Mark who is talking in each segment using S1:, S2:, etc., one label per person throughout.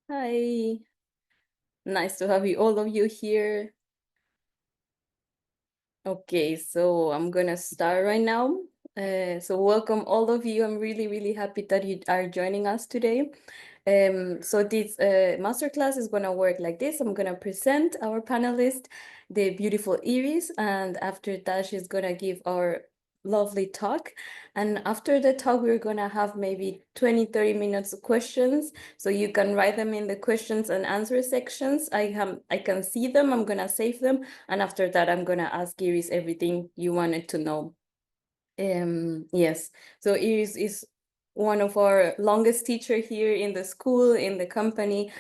S1: Hi, nice to have all of you here. Okay, so I'm gonna start right now. So welcome all of you. I'm really happy that you are joining us today. So this masterclass is gonna work like this. I'm gonna present our panelist, the beautiful Iris, and after that, she's gonna give our lovely talk. And after the talk, we're gonna have maybe 20-30 minutes of questions. So you can write them in the questions and answer sections. I can see them, I'm gonna save them, and after that, I'm gonna ask Iris everything you wanted to know. Yes, so Iris is one of our longest teacher here in the school, in the company.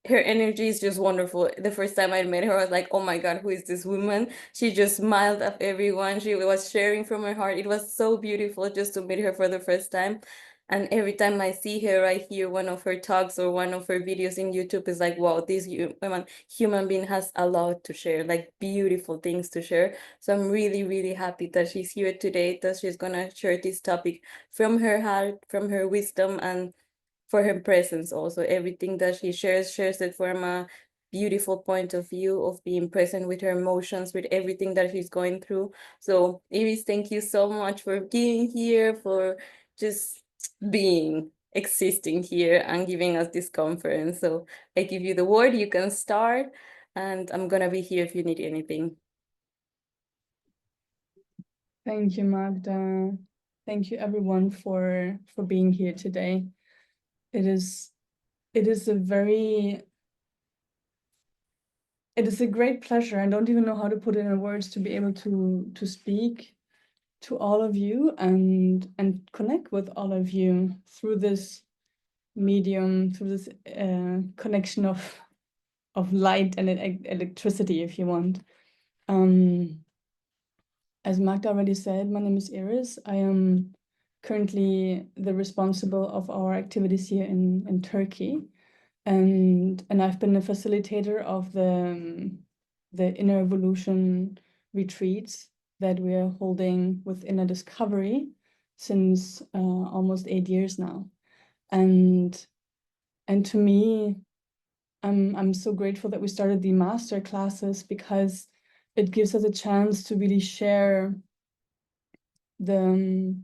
S1: Her energy is just wonderful. The first time I met her, I was like, oh my God, who is this woman? She just smiled at everyone. She was sharing from her heart. It was so beautiful just to meet her for the first time. And every time I see her, I hear one of her talks or one of her videos in YouTube is like, wow, this human being has a lot to share, like beautiful things to share. So I'm really happy that she's here today, that she's gonna share this topic from her heart, from her wisdom, and for her presence also. Everything that she shares it from a beautiful point of view of being present with her emotions, with everything that she's going through. So Iris, thank you so much for being here, for just being, existing here and giving us this conference. So I give you the word, you can start, and I'm gonna be here if you need anything.
S2: Thank you, Magda. Thank you, everyone, for being here today. It is a great pleasure. I don't even know how to put it in words to be able to speak to all of you and connect with all of you through this medium, through this connection of light and electricity, if you want. As Magda already said, my name is Iris. I am currently the responsible of our activities here in Turkey. And I've been a facilitator of the Inner Evolution retreats that we are holding with Inner Discovery since almost 8 years now. And to me, I'm so grateful that we started the master classes because it gives us a chance to really share the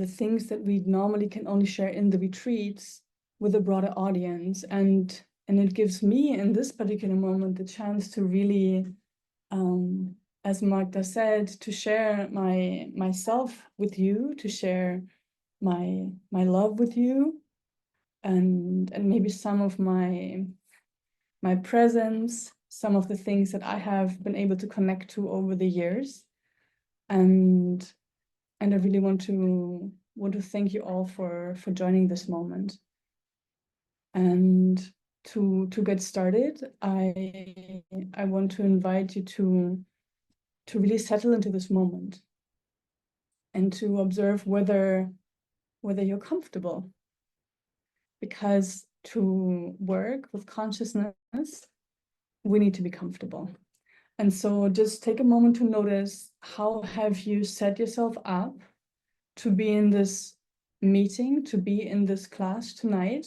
S2: things that we normally can only share in the retreats with a broader audience. And it gives me in this particular moment the chance to really, as Magda said, to share myself with you, to share my love with you, and maybe some of my presence, some of the things that I have been able to connect to over the years. And I really want to thank you all for joining this moment. And to get started, I want to invite you to really settle into this moment and to observe whether you're comfortable. Because to work with consciousness, we need to be comfortable. And so just take a moment to notice, how have you set yourself up to be in this meeting, to be in this class tonight?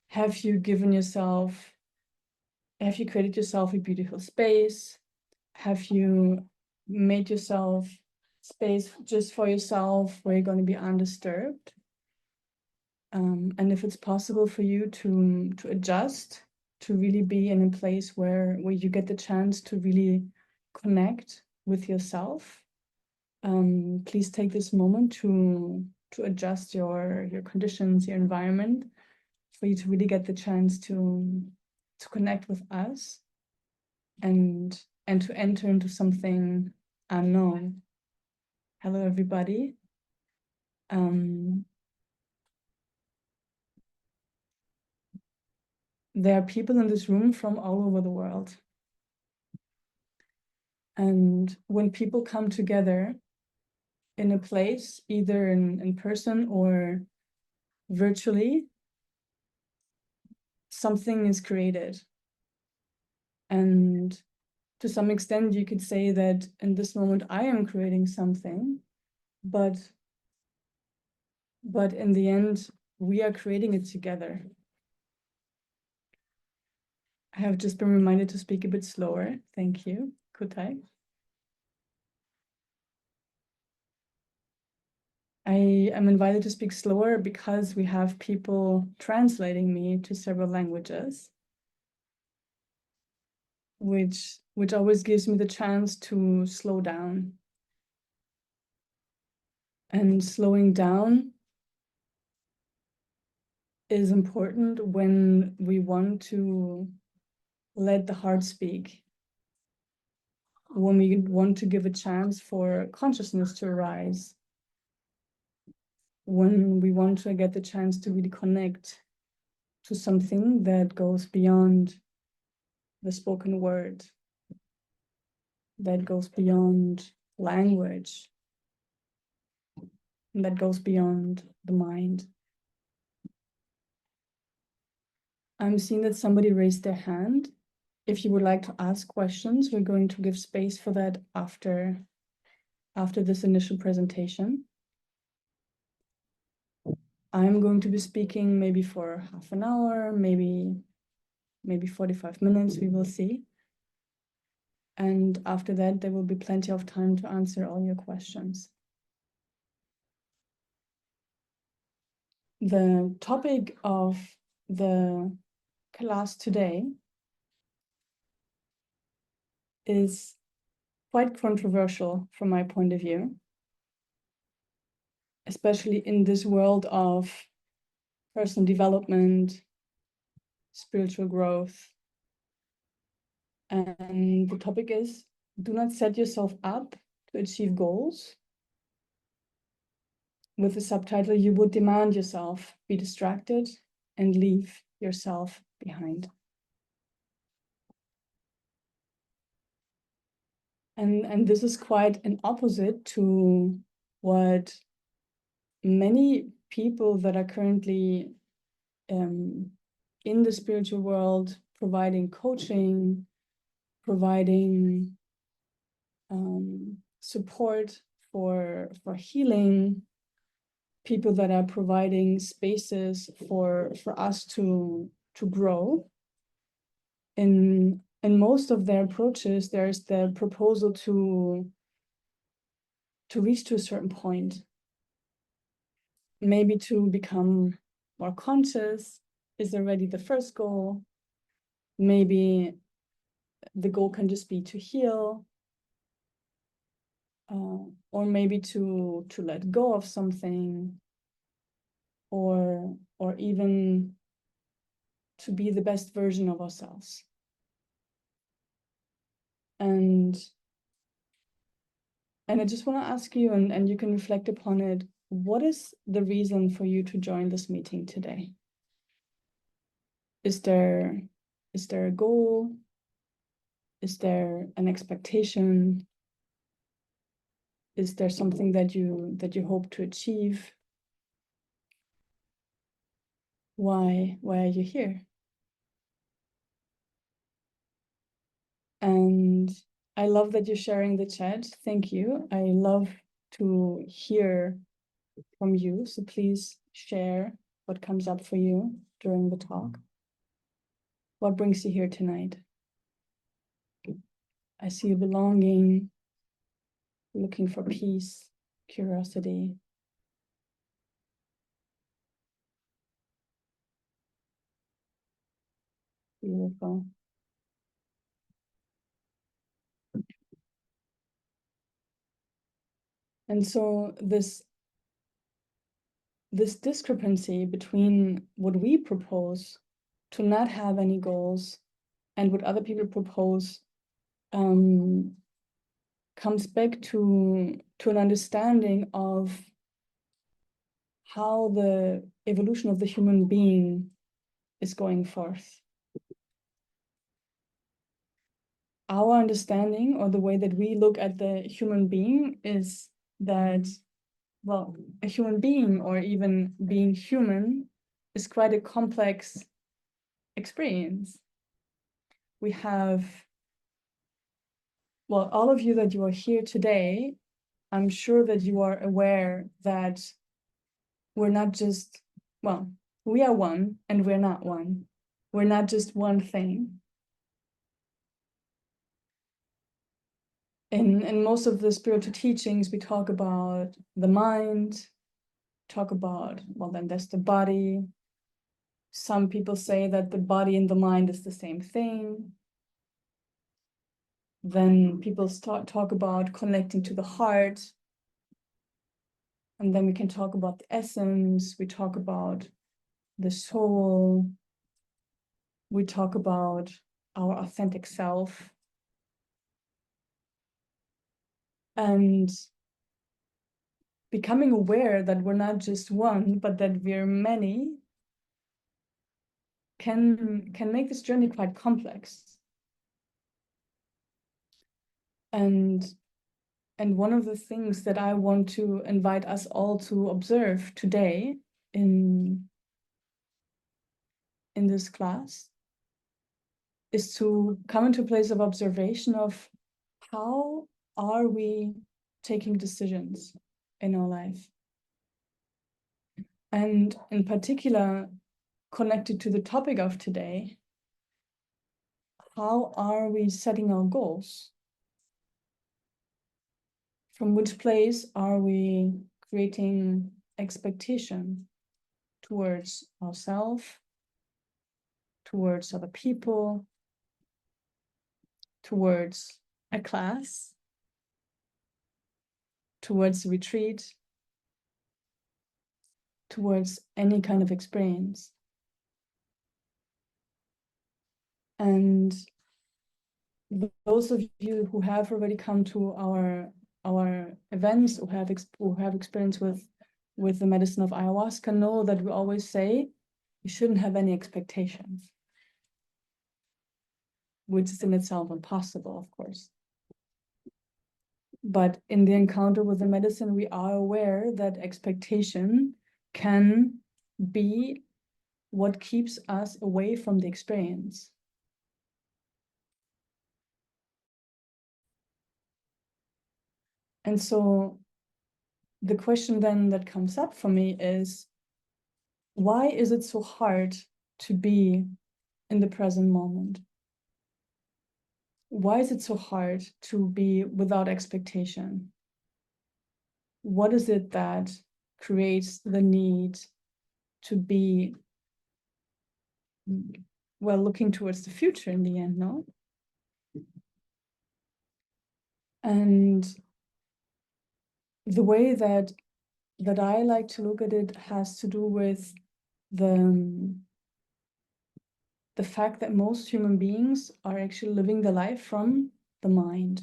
S2: Have you created yourself a beautiful space? Have you made yourself space just for yourself where you're going to be undisturbed? And if it's possible for you to adjust, to really be in a place where you get the chance to really connect with yourself, please take this moment to adjust your conditions, your environment, for you to really get the chance to connect with us and to enter into something unknown. Hello, everybody. There are people in this room from all over the world. And when people come together in a place, either in person or virtually, something is created. And to some extent, you could say that in this moment, I am creating something, but in the end, we are creating it together. I have just been reminded to speak a bit slower. Thank you, Kutai. I am invited to speak slower because we have people translating me to several languages, which always gives me the chance to slow down. And slowing down is important when we want to let the heart speak, when we want to give a chance for consciousness to arise, when we want to get the chance to really connect to something that goes beyond the spoken word, that goes beyond language, that goes beyond the mind. I'm seeing that somebody raised their hand. If you would like to ask questions, we're going to give space for that after this initial presentation. I'm going to be speaking maybe for half an hour, maybe 45 minutes, we will see. And after that, there will be plenty of time to answer all your questions. The topic of the class today is quite controversial from my point of view, especially in this world of personal development, spiritual growth. And the topic is, do not set yourself up to achieve goals. With the subtitle, you would demand yourself, be distracted, and leave yourself behind. And this is quite an opposite to what many people that are currently in the spiritual world, providing coaching, providing support for healing, people that are providing spaces for us to grow. In most of their approaches, there's the proposal to reach to a certain point, maybe to become more conscious is already the first goal. Maybe the goal can just be to heal, or maybe to let go of something, or even to be the best version of ourselves. And I just want to ask you, and you can reflect upon it, what is the reason for you to join this meeting today? Is there a goal? Is there an expectation? Is there something that you hope to achieve? Why are you here? And I love that you're sharing the chat. Thank you. I love to hear from you. So please share what comes up for you during the talk. What brings you here tonight? I see you belonging, looking for peace, curiosity. Beautiful. And so this discrepancy between what we propose to not have any goals and what other people propose comes back to an understanding of how the evolution of the human being is going forth. Our understanding, or the way that we look at the human being, is that, well, a human being, or even being human, is quite a complex experience. We have, well, all of you that you are here today, I'm sure that you are aware that we're not just, well, we are one and we're not one. We're not just one thing. In most of the spiritual teachings, we talk about the mind, talk about, well, then there's the body. Some people say that the body and the mind is the same thing. Then people talk about connecting to the heart. And then we can talk about the essence. We talk about the soul. We talk about our authentic self. And becoming aware that we're not just one, but that we're many can make this journey quite complex. And one of the things that I want to invite us all to observe today in this class is to come into a place of observation of how are we taking decisions in our life. And in particular, connected to the topic of today, how are we setting our goals? From which place are we creating expectation towards ourselves, towards other people, towards a class, towards a retreat, towards any kind of experience? And those of you who have already come to our events, who have experience with the medicine of ayahuasca, know that we always say you shouldn't have any expectations, which is in itself impossible, of course. But in the encounter with the medicine, we are aware that expectation can be what keeps us away from the experience. And so the question then that comes up for me is, why is it so hard to be in the present moment? Why is it so hard to be without expectation? What is it that creates the need to be, well, looking towards the future in the end, no? And the way that I like to look at it has to do with the fact that most human beings are actually living their life from the mind.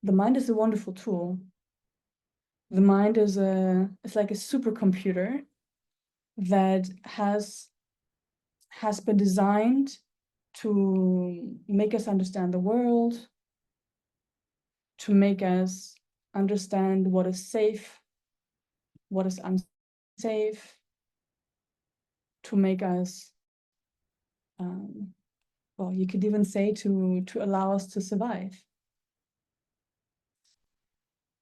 S2: The mind is a wonderful tool. The mind is like a supercomputer that has been designed to make us understand the world, to make us understand what is safe, what is unsafe, to make us, well, you could even say to allow us to survive.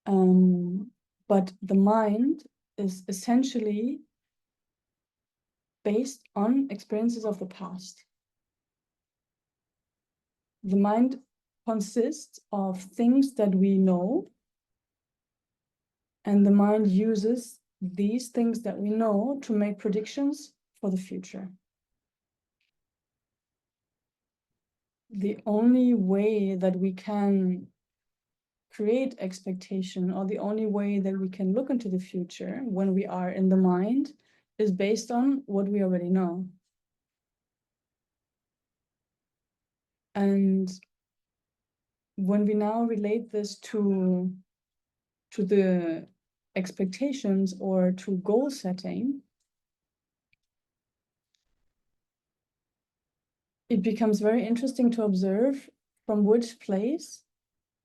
S2: But the mind is essentially based on experiences of the past. The mind consists of things that we know, and the mind uses these things that we know to make predictions for the future. The only way that we can create expectation, or the only way that we can look into the future when we are in the mind, is based on what we already know. And when we now relate this to the expectations or to goal setting, it becomes very interesting to observe from which place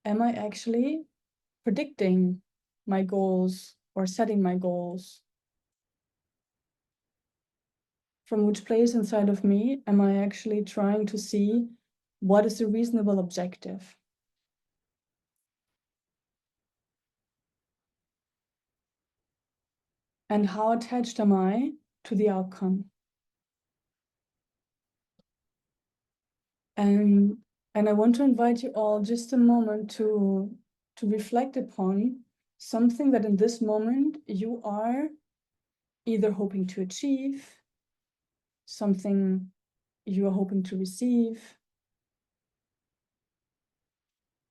S2: am I actually predicting my goals or setting my goals. From which place inside of me am I actually trying to see what is a reasonable objective? And how attached am I to the outcome? And And I want to invite you all just a moment to reflect upon something that in this moment you are either hoping to achieve, something you are hoping to receive,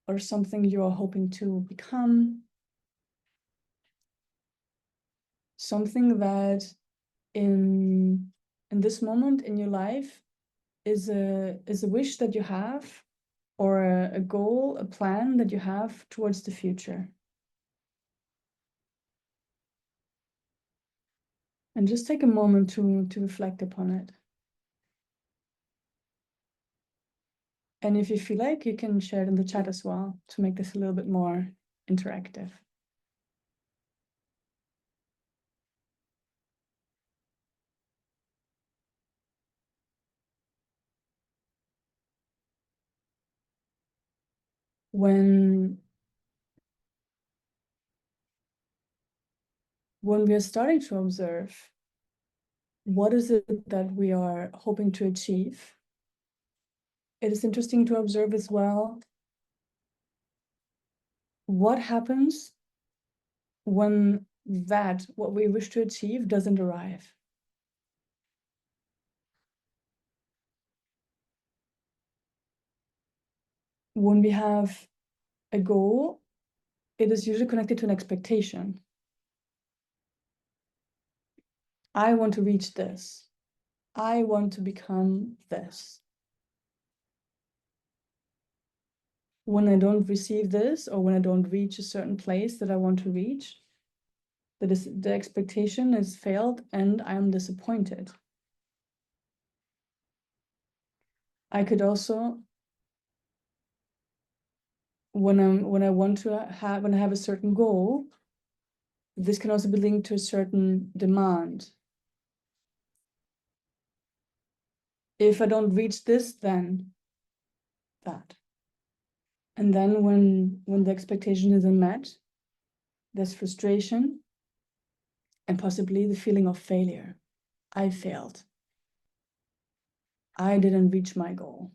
S2: or something you are hoping to become, something that in this moment in your life is a wish that you have, or a goal, a plan that you have towards the future. And just take a moment to reflect upon it. And if you feel like, you can share it in the chat as well to make this a little bit more interactive. When we are starting to observe what is it that we are hoping to achieve, it is interesting to observe as well what happens when what we wish to achieve doesn't arrive. When we have a goal, it is usually connected to an expectation. I want to reach this. I want to become this. When I don't receive this, or when I don't reach a certain place that I want to reach, the expectation is failed and I'm disappointed. I could also, when I have a certain goal, this can also be linked to a certain demand. If I don't reach this, then that. And then when the expectation isn't met, there's frustration and possibly the feeling of failure. I failed. I didn't reach my goal.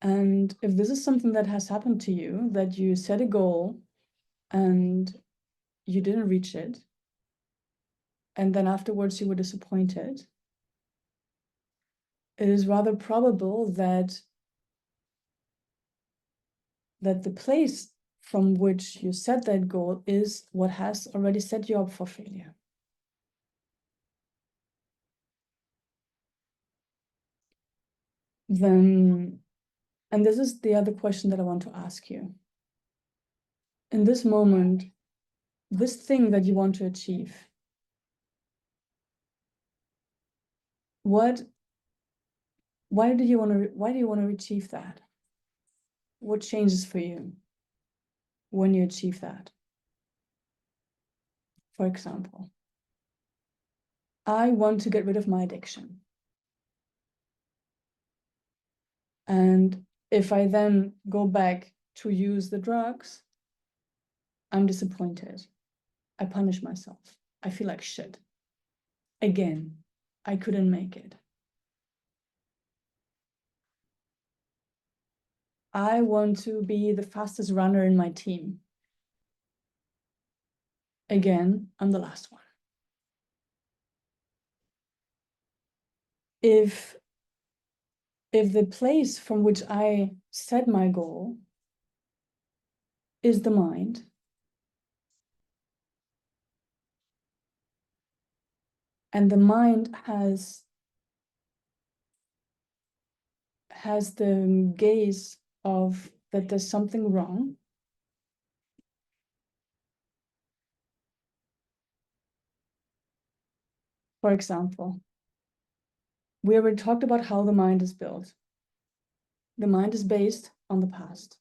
S2: And if this is something that has happened to you, that you set a goal and you didn't reach it, and then afterwards you were disappointed, it is rather probable that the place from which you set that goal is what has already set you up for failure. Then, and this is the other question that I want to ask you. In this moment, this thing that you want to achieve, why do you want to achieve that? What changes for you when you achieve that? For example, I want to get rid of my addiction. And if I then go back to use the drugs, I'm disappointed. I punish myself. I feel like shit. Again, I couldn't make it. I want to be the fastest runner in my team. Again, I'm the last one. If the place from which I set my goal is the mind, and the mind has the gaze of that there's something wrong. For example, we already talked about how the mind is built. The mind is based on the past.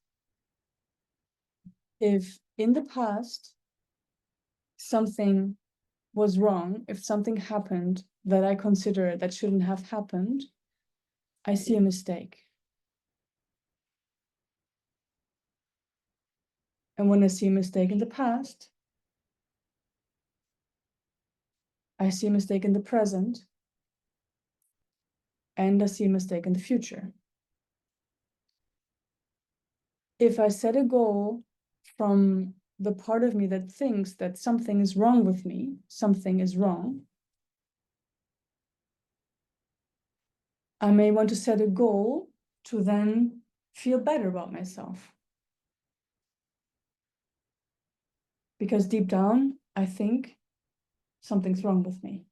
S2: If in the past something was wrong, if something happened that I consider that shouldn't have happened, I see a mistake. And when I see a mistake in the past, I see a mistake in the present, and I see a mistake in the future. If I set a goal from the part of me that thinks that something is wrong with me, something is wrong, I may want to set a goal to then feel better about myself. Because deep down, I think something's wrong with me.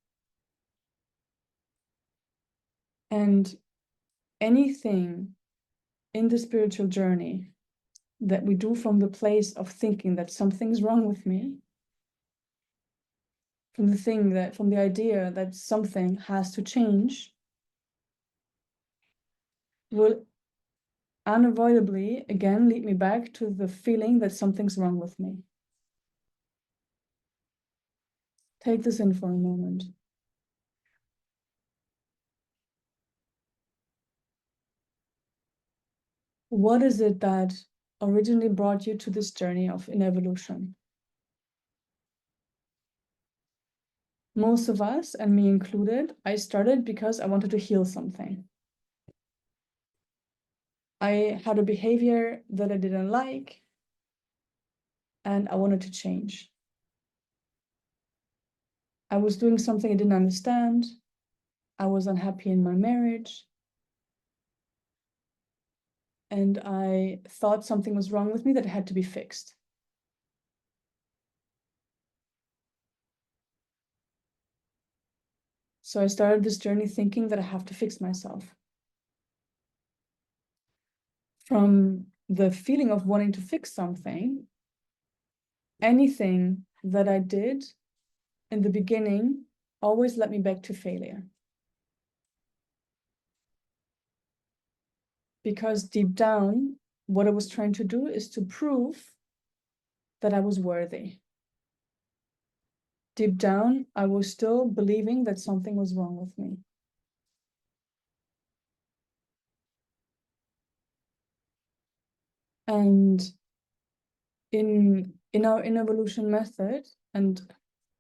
S2: And anything in the spiritual journey that we do from the place of thinking that something's wrong with me, from the idea that something has to change, will unavoidably again lead me back to the feeling that something's wrong with me. Take this in for a moment. What is it that originally brought you to this journey of in evolution? Most of us, and me included, I started because I wanted to heal something. I had a behavior that I didn't like, and I wanted to change. I was doing something I didn't understand. I was unhappy in my marriage. And I thought something was wrong with me that had to be fixed. So I started this journey thinking that I have to fix myself. From the feeling of wanting to fix something, anything that I did in the beginning always led me back to failure. Because deep down, what I was trying to do is to prove that I was worthy. Deep down, I was still believing that something was wrong with me. And in our evolution method, and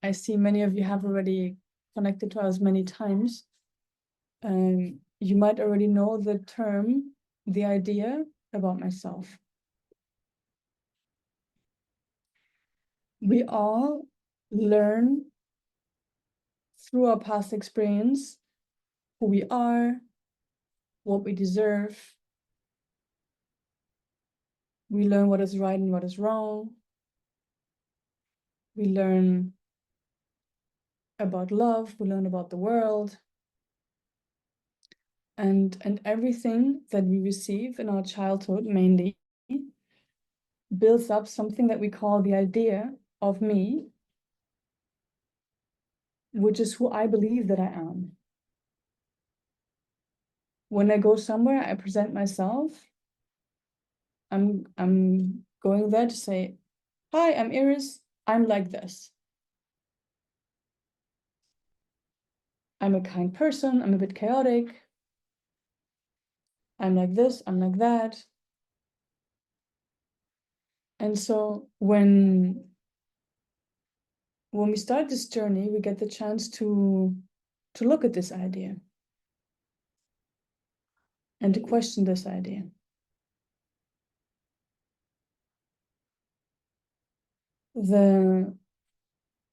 S2: I see many of you have already connected to us many times, you might already know the term, the idea about myself. We all learn through our past experience who we are, what we deserve. We learn what is right and what is wrong. We learn about love, we learn about the world. And everything that we receive in our childhood mainly builds up something that we call the idea of me, which is who I believe that I am. When I go somewhere, I present myself. I'm going there to say, hi, I'm Iris, I'm like this. I'm a kind person, I'm a bit chaotic. I'm like this, I'm like that. And so when we start this journey, we get the chance to look at this idea and to question this idea. The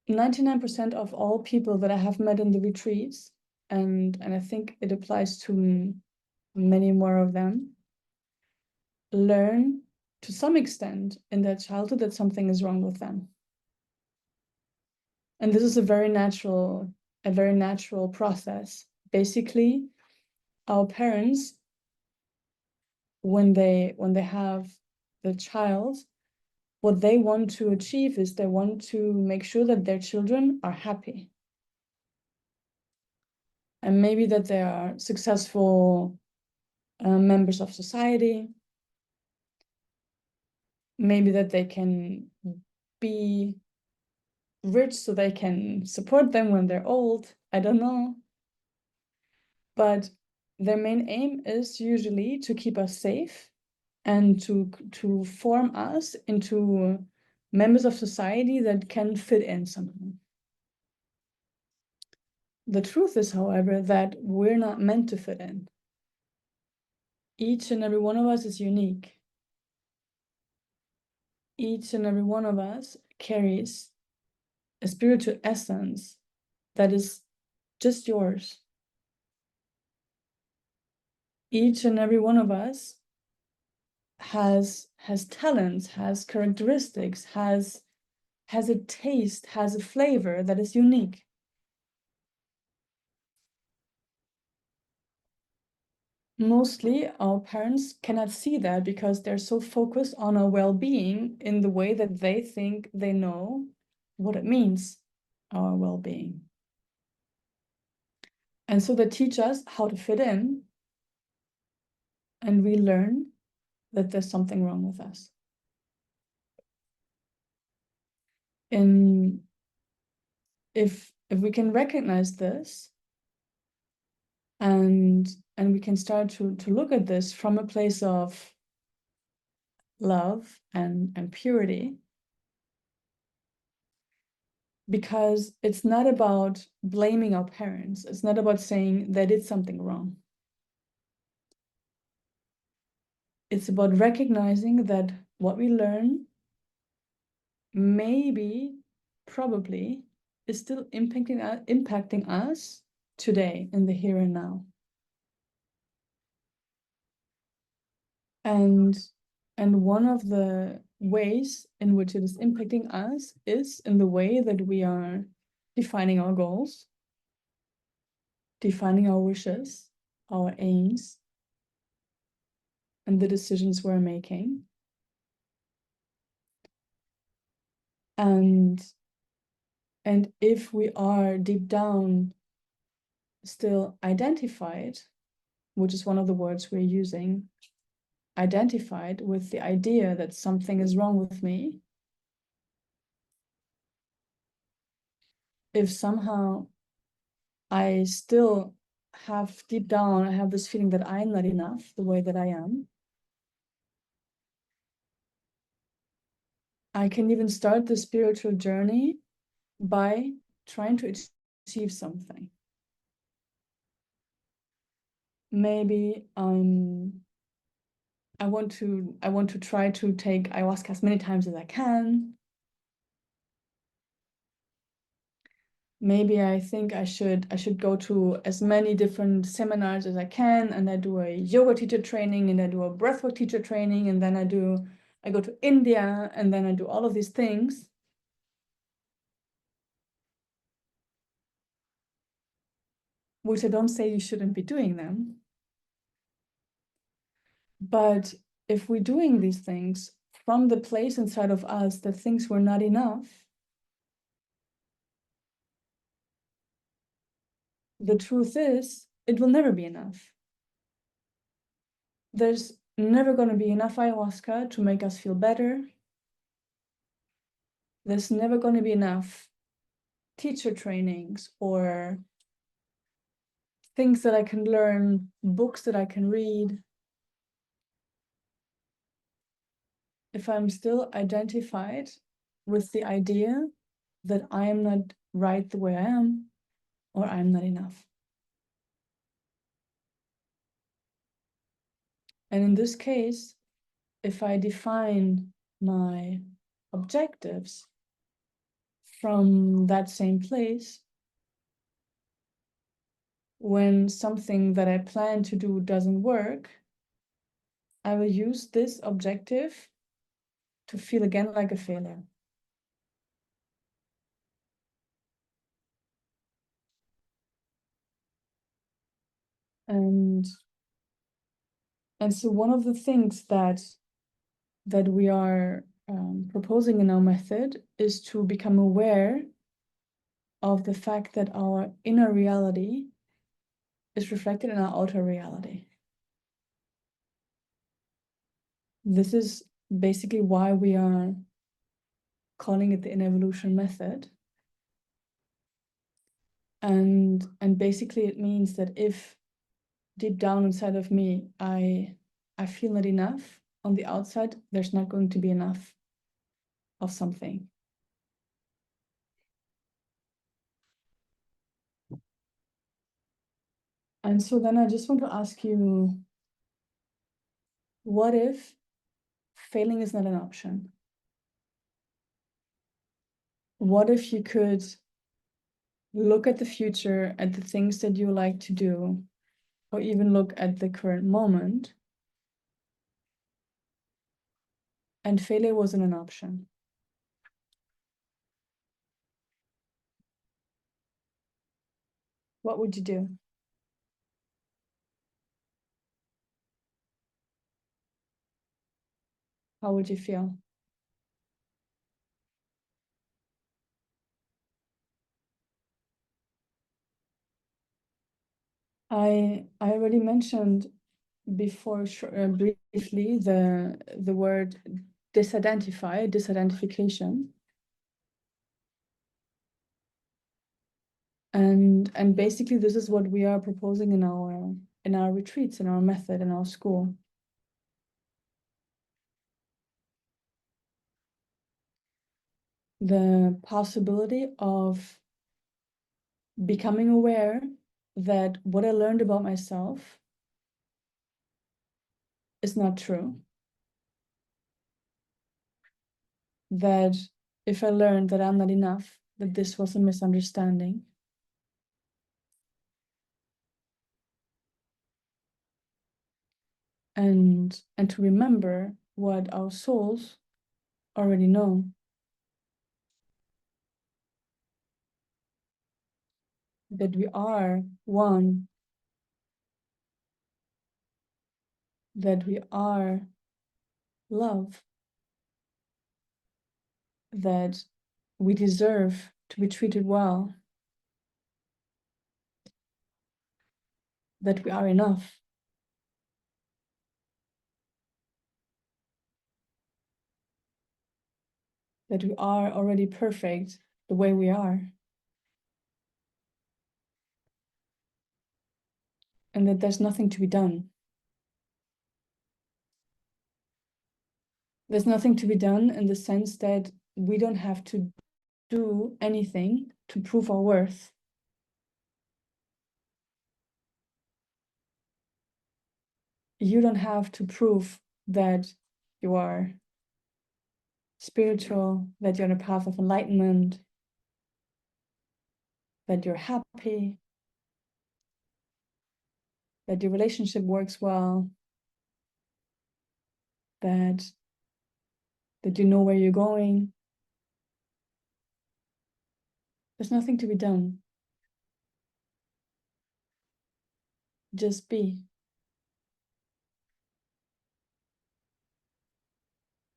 S2: 99% of all people that I have met in the retreats, and I think it applies to many more of them, learn to some extent in their childhood that something is wrong with them. And this is a very natural process. Basically, our parents, when they have the child, what they want to achieve is they want to make sure that their children are happy. And maybe that they are successful members of society. Maybe that they can be rich so they can support them when they're old. I don't know. But their main aim is usually to keep us safe and to form us into members of society that can fit in somehow. The truth is, however, that we're not meant to fit in. Each and every one of us is unique. Each and every one of us carries a spiritual essence that is just yours. Each and every one of us has talents, has characteristics, has a taste, has a flavor that is unique. Mostly our parents cannot see that because they're so focused on our well-being in the way that they think they know what it means, our well-being. And so they teach us how to fit in, and we learn that there's something wrong with us. And if we can recognize this, and we can start to look at this from a place of love and purity, because it's not about blaming our parents. It's not about saying they did something wrong. It's about recognizing that what we learn maybe, probably, is still impacting us today in the here and now. And one of the ways in which it is impacting us is in the way that we are defining our goals, defining our wishes, our aims, and the decisions we're making. And if we are deep down still identified, which is one of the words we're using, identified with the idea that something is wrong with me, if somehow I still have deep down, I have this feeling that I'm not enough the way that I am, I can even start the spiritual journey by trying to achieve something. Maybe I want to try to take ayahuasca as many times as I can. Maybe I think I should go to as many different seminars as I can, and I do a yoga teacher training, and I do a breathwork teacher training, and then I go to India, and then I do all of these things. Which I don't say you shouldn't be doing them. But if we're doing these things from the place inside of us that thinks we're not enough, the truth is, it will never be enough. There's never going to be enough ayahuasca to make us feel better. There's never going to be enough teacher trainings or things that I can learn, books that I can read, if I'm still identified with the idea that I am not right the way I am, or I'm not enough. And in this case, if I define my objectives from that same place, when something that I plan to do doesn't work, I will use this objective to feel again like a failure. And so one of the things that we are proposing in our method is to become aware of the fact that our inner reality is reflected in our outer reality. This is basically why we are calling it the inner-evolution method. And basically it means that if deep down inside of me, I feel not enough, on the outside, there's not going to be enough of something. And so then I just want to ask you, what if failing is not an option? What if you could look at the future, at the things that you like to do, or even look at the current moment, and failure wasn't an option? What would you do? How would you feel? I already mentioned before briefly the word disidentification. And basically this is what we are proposing in our retreats, in our method, in our school. The possibility of becoming aware that what I learned about myself is not true. That if I learned that I'm not enough, that this was a misunderstanding. And to remember what our souls already know. That we are one, that we are love, that we deserve to be treated well, that we are enough, that we are already perfect the way we are, and that there's nothing to be done. There's nothing to be done in the sense that we don't have to do anything to prove our worth. You don't have to prove that you are spiritual, that you're on a path of enlightenment, that you're happy, that your relationship works well, that you know where you're going. There's nothing to be done. Just be.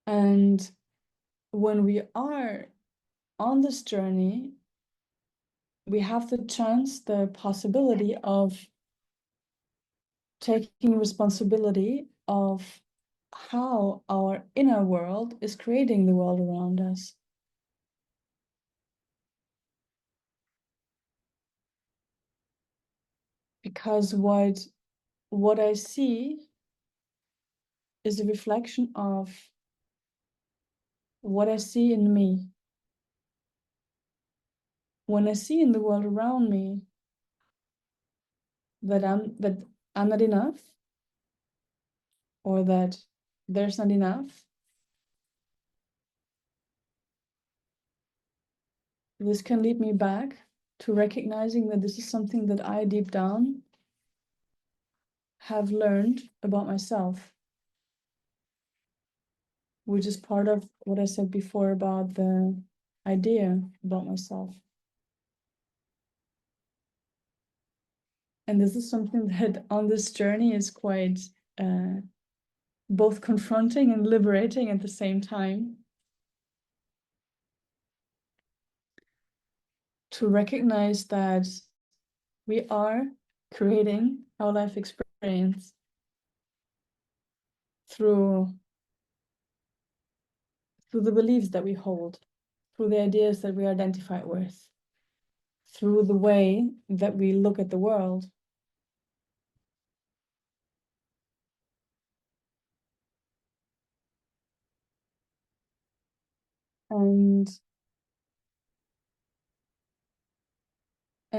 S2: And when we are on this journey, we have the chance, the possibility of taking responsibility of how our inner world is creating the world around us. Because what I see is a reflection of what I see in me. When I see in the world around me that I'm not enough, or that there's not enough, this can lead me back to recognizing that this is something that I deep down have learned about myself, which is part of what I said before about the idea about myself. And this is something that on this journey is quite both confronting and liberating at the same time. To recognize that we are creating our life experience through the beliefs that we hold, through the ideas that we identify with, through the way that we look at the world. And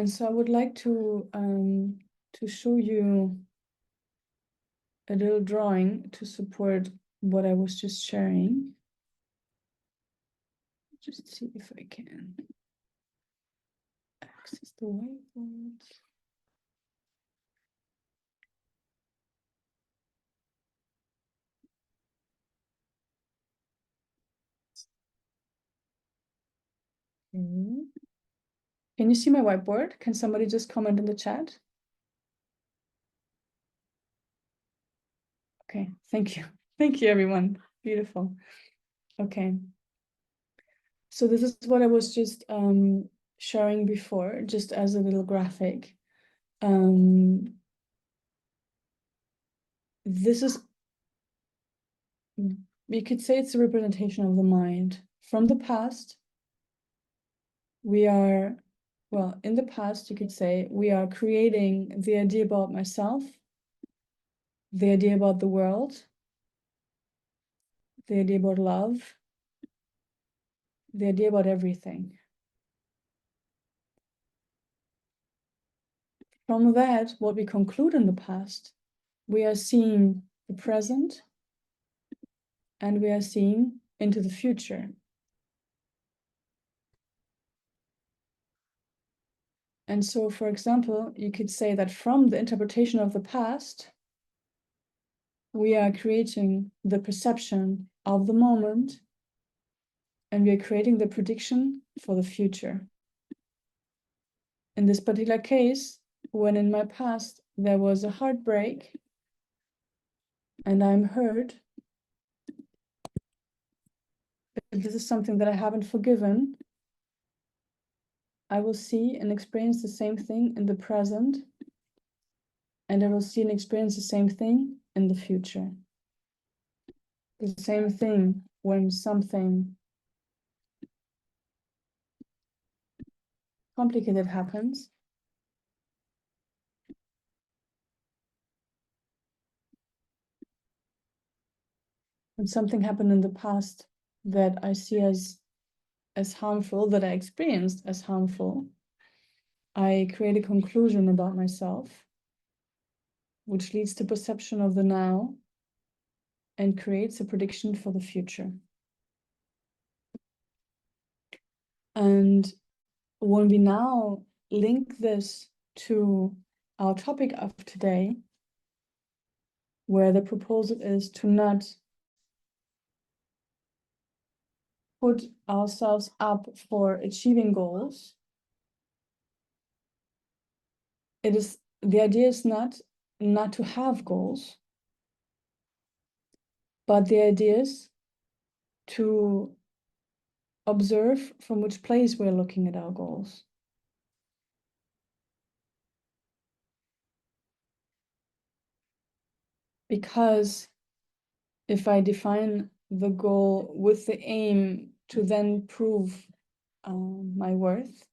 S2: so I would like to to show you a little drawing to support what I was just sharing. Just see if I can access the whiteboard. Okay. Can you see my whiteboard? Can somebody just comment in the chat? Okay, thank you. Thank you, everyone. Beautiful. Okay. So this is what I was just showing before, just as a little graphic. This is, we could say it's a representation of the mind. From the past, we are, well, in the past, you could say, we are creating the idea about myself, the idea about the world, the idea about love, the idea about everything. From that, what we conclude in the past, we are seeing the present and we are seeing into the future. And so, for example, you could say that from the interpretation of the past, we are creating the perception of the moment and we are creating the prediction for the future. In this particular case, when in my past there was a heartbreak and I'm hurt, if this is something that I haven't forgiven, I will see and experience the same thing in the present, and I will see and experience the same thing in the future. The same thing when something complicated happens. When something happened in the past that I see as harmful, that I experienced as harmful, I create a conclusion about myself, which leads to perception of the now and creates a prediction for the future. And when we now link this to our topic of today, where the proposal is to not put ourselves up for achieving goals, the idea is not to have goals, but the idea is to observe from which place we're looking at our goals. Because if I define the goal with the aim to then prove my worth,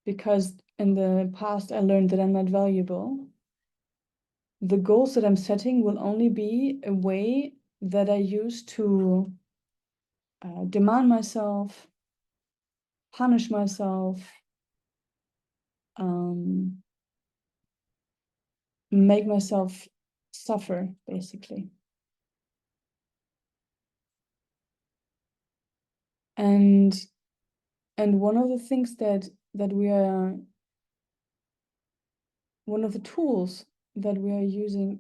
S2: because in the past I learned that I'm not valuable, the goals that I'm setting will only be a way that I use to demand myself, punish myself, make myself suffer, basically. And one of the things that we are, one of the tools that we are using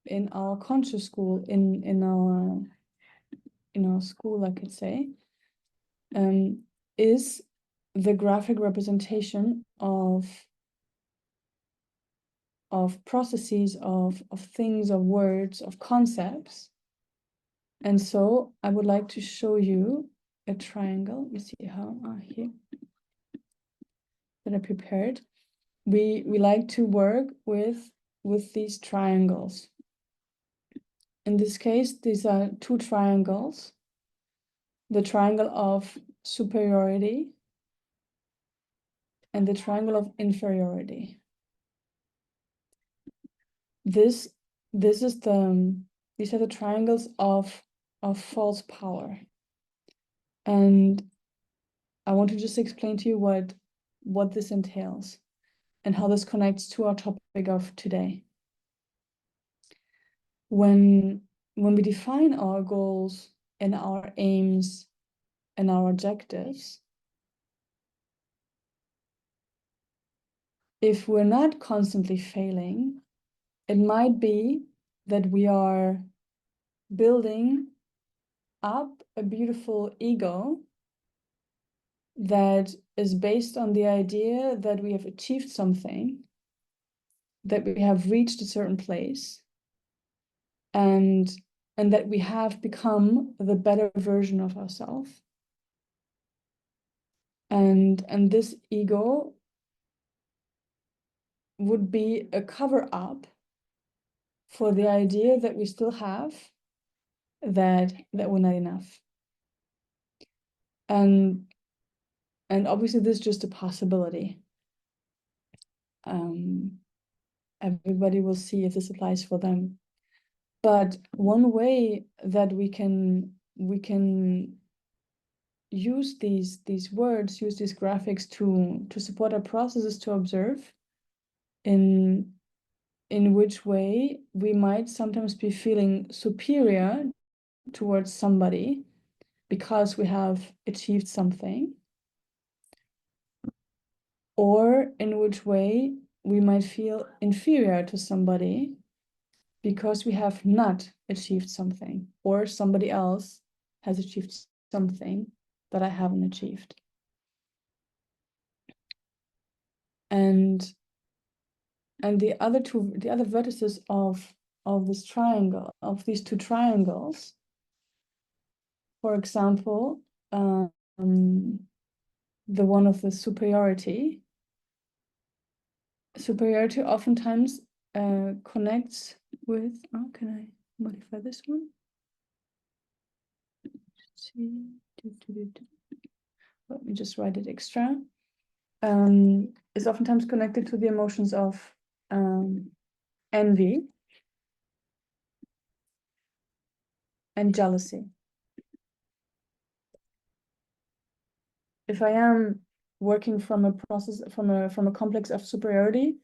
S2: in our conscious school, in our school, I could say, is the graphic representation of processes, of things, of words, of concepts. And so I would like to show you a triangle. You see how here that I prepared. We like to work with these triangles. In this case, these are two triangles. The triangle of superiority and the triangle of inferiority. These are the triangles of false power. And I want to just explain to you what this entails. and how this connects to our topic of today. When we define our goals and our aims and our objectives, if we're not constantly failing, it might be that we are building up a beautiful ego that is based on the idea that we have achieved something, that we have reached a certain place, and that we have become the better version of ourselves. And this ego would be a cover up for the idea that we still have that we're not enough. And obviously this is just a possibility. Everybody will see if this applies for them. But one way that we can use these words, use these graphics to support our processes, to observe in which way we might sometimes be feeling superior towards somebody because we have achieved something, or in which way we might feel inferior to somebody because we have not achieved something, or somebody else has achieved something that I haven't achieved. And the other vertices of this triangle, of these two triangles, for example, the one of the superiority oftentimes connects with, oh, can I modify this one? Let's see. Let me just write it extra. Is oftentimes connected to the emotions of envy and jealousy. If I am working from a process, from a complex of superiority,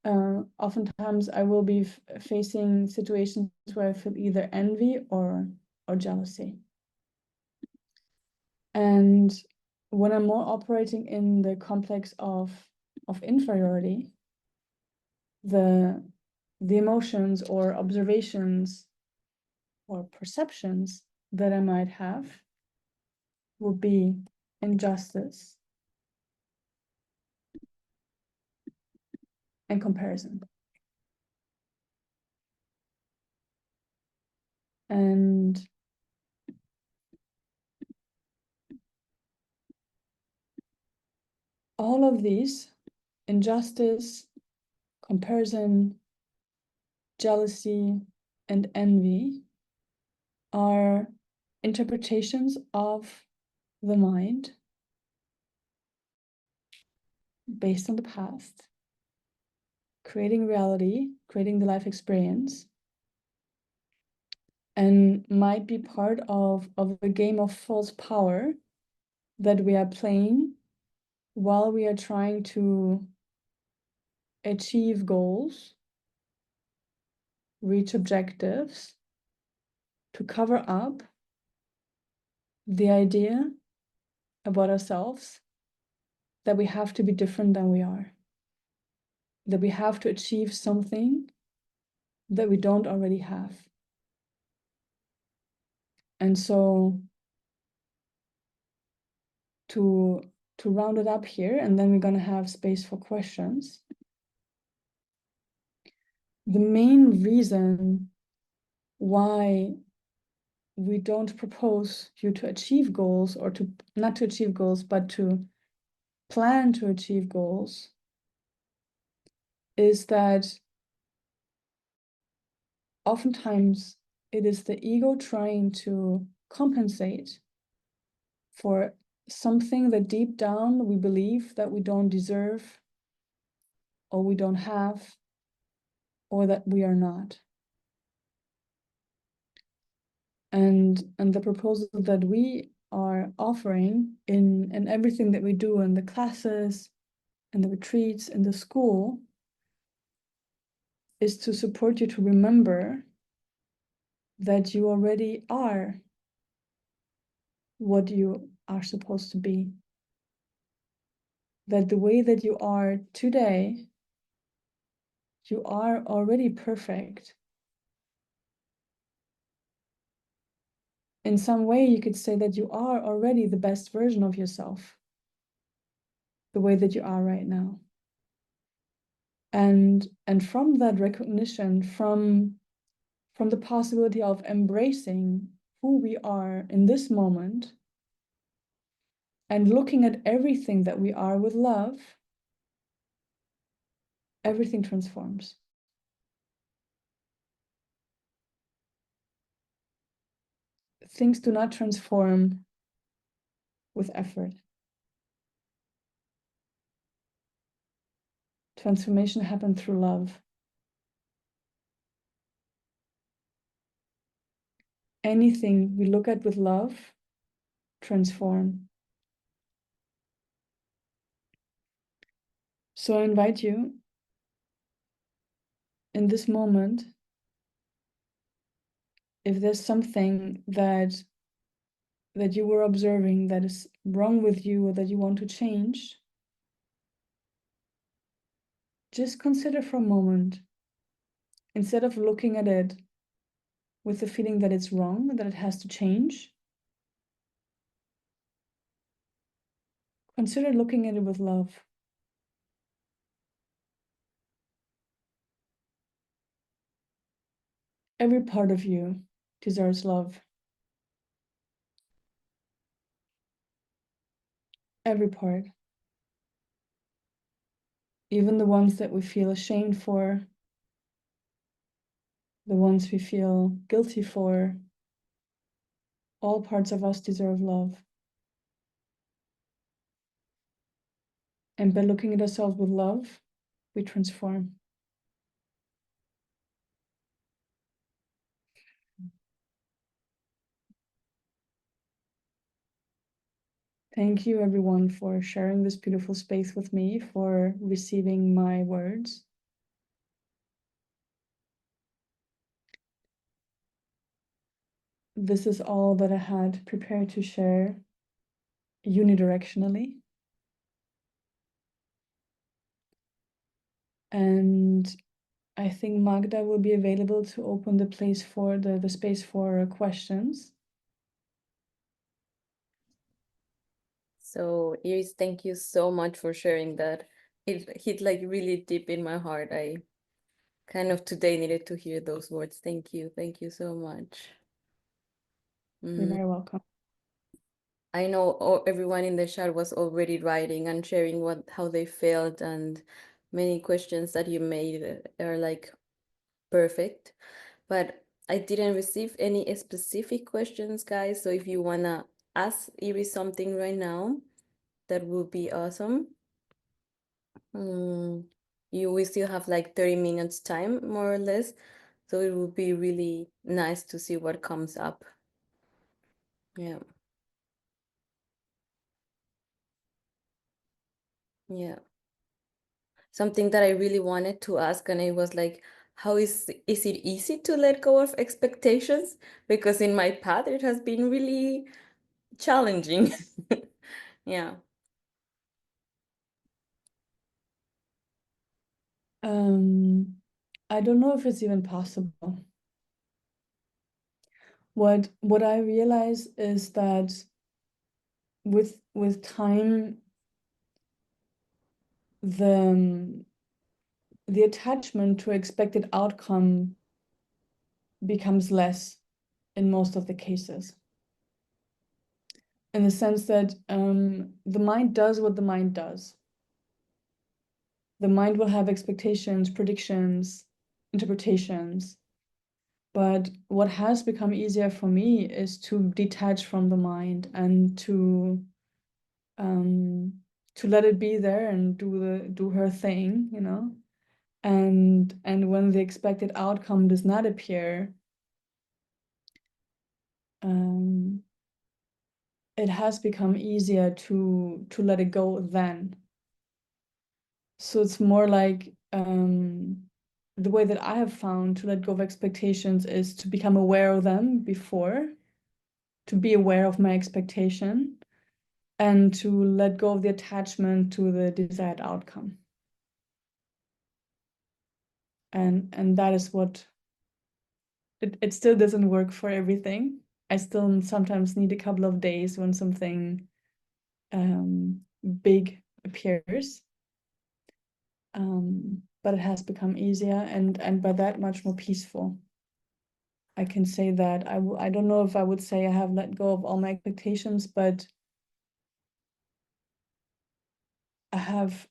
S2: oftentimes I will be facing situations where I feel either envy or jealousy. And when I'm more operating in the complex of inferiority, the emotions or observations or perceptions that I might have will be injustice and comparison. And all of these, injustice, comparison, jealousy, and envy, are interpretations of the mind based on the past, creating reality, creating the life experience, and might be part of a game of false power that we are playing while we are trying to achieve goals, reach objectives, to cover up the idea about ourselves that we have to be different than we are, that we have to achieve something that we don't already have. And so to round it up here, and then we're going to have space for questions. The main reason why we don't propose you to achieve goals, or to not to achieve goals, but to plan to achieve goals, is that oftentimes it is the ego trying to compensate for something that deep down we believe that we don't deserve, or we don't have, or that we are not. And the proposal that we are offering in everything that we do in the classes and the retreats and the school is to support you to remember that you already are what you are supposed to be. That the way that you are today, you are already perfect. In some way, you could say that you are already the best version of yourself, the way that you are right now. And from that recognition, from the possibility of embracing who we are in this moment and looking at everything that we are with love, everything transforms. Things do not transform with effort. Transformation happens through love. Anything we look at with love transform. So I invite you in this moment, if there's something that you were observing that is wrong with you or that you want to change, just consider for a moment, instead of looking at it with the feeling that it's wrong, that it has to change, consider looking at it with love. Every part of you deserves love. Every part. Even the ones that we feel ashamed for, the ones we feel guilty for, all parts of us deserve love. And by looking at ourselves with love, we transform. Thank you, everyone, for sharing this beautiful space with me, for receiving my words. This is all that I had prepared to share unidirectionally. And I think Magda will be available to open the place for the space for questions.
S1: So Iris, thank you so much for sharing that. It hit like really deep in my heart. I kind of today needed to hear those words. Thank you. Thank you so much.
S2: You're very welcome.
S1: I know everyone in the chat was already writing and sharing how they felt, and many questions that you made are like perfect. But I didn't receive any specific questions, guys. So if you wanna ask Iris something right now, that would be awesome. We still have like 30 minutes time, more or less. So it would be really nice to see what comes up. Yeah. Yeah. Something that I really wanted to ask, and it was like, how is it easy to let go of expectations? Because in my path, it has been really challenging. Yeah.
S2: I don't know if it's even possible. What I realize is that with time, the attachment to expected outcome becomes less in most of the cases. In the sense that the mind does what the mind does. The mind will have expectations, predictions, interpretations. But what has become easier for me is to detach from the mind and to let it be there and do her thing, you know. And when the expected outcome does not appear, it has become easier to let it go then. So it's more like the way that I have found to let go of expectations is to become aware of them before, to be aware of my expectation, and to let go of the attachment to the desired outcome. And that is what it still doesn't work for everything. I still sometimes need a couple of days when something big appears. But it has become easier and by that much more peaceful. I can say that I don't know if I would say I have let go of all my expectations, but I have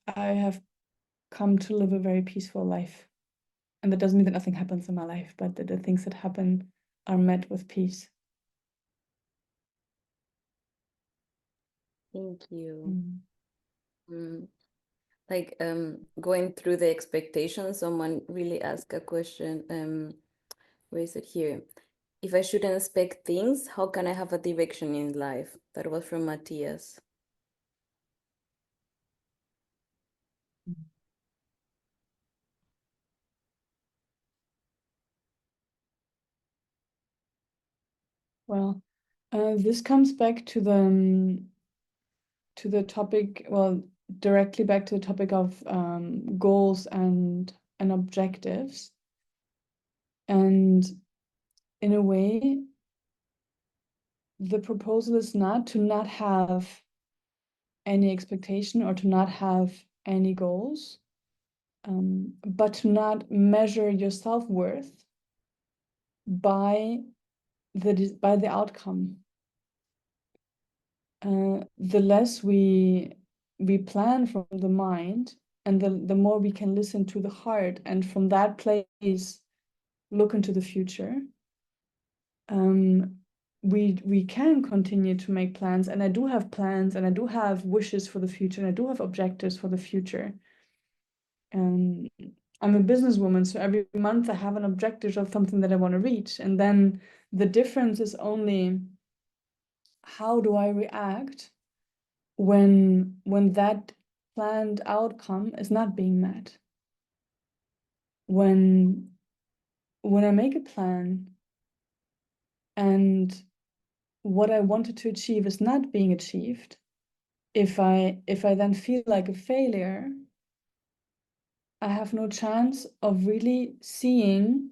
S2: come to live a very peaceful life. And that doesn't mean that nothing happens in my life, but that the things that happen are met with peace.
S1: Thank you.
S2: Mm.
S1: Mm. Like going through the expectations, someone really asked a question. Where is it here? If I shouldn't expect things, how can I have a direction in life? That was from Matthias.
S2: Well, this comes back to the topic, well, directly back to the topic of goals and objectives. And in a way, the proposal is not to not have any expectation or to not have any goals, but to not measure your self-worth by the outcome. The less we plan from the mind, and the more we can listen to the heart, and from that place look into the future, we can continue to make plans. And I do have plans, and I do have wishes for the future, and I do have objectives for the future. And I'm a businesswoman, so every month I have an objective of something that I want to reach. And then the difference is only how do I react when that planned outcome is not being met. When I make a plan and what I wanted to achieve is not being achieved, if I then feel like a failure, I have no chance of really seeing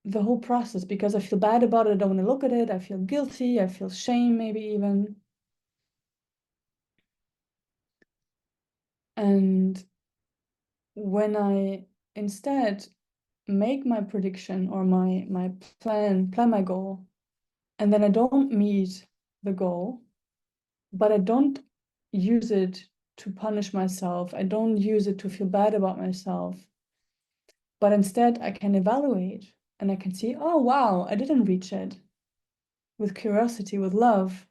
S2: the whole process, because I feel bad about it. I don't want to look at it. I feel guilty. I feel shame, maybe even. And when I instead make my prediction or my plan my goal, and then I don't meet the goal, but I don't use it to punish myself. I don't use it to feel bad about myself, but instead I can evaluate and I can see, oh wow, I didn't reach it, with curiosity, with love.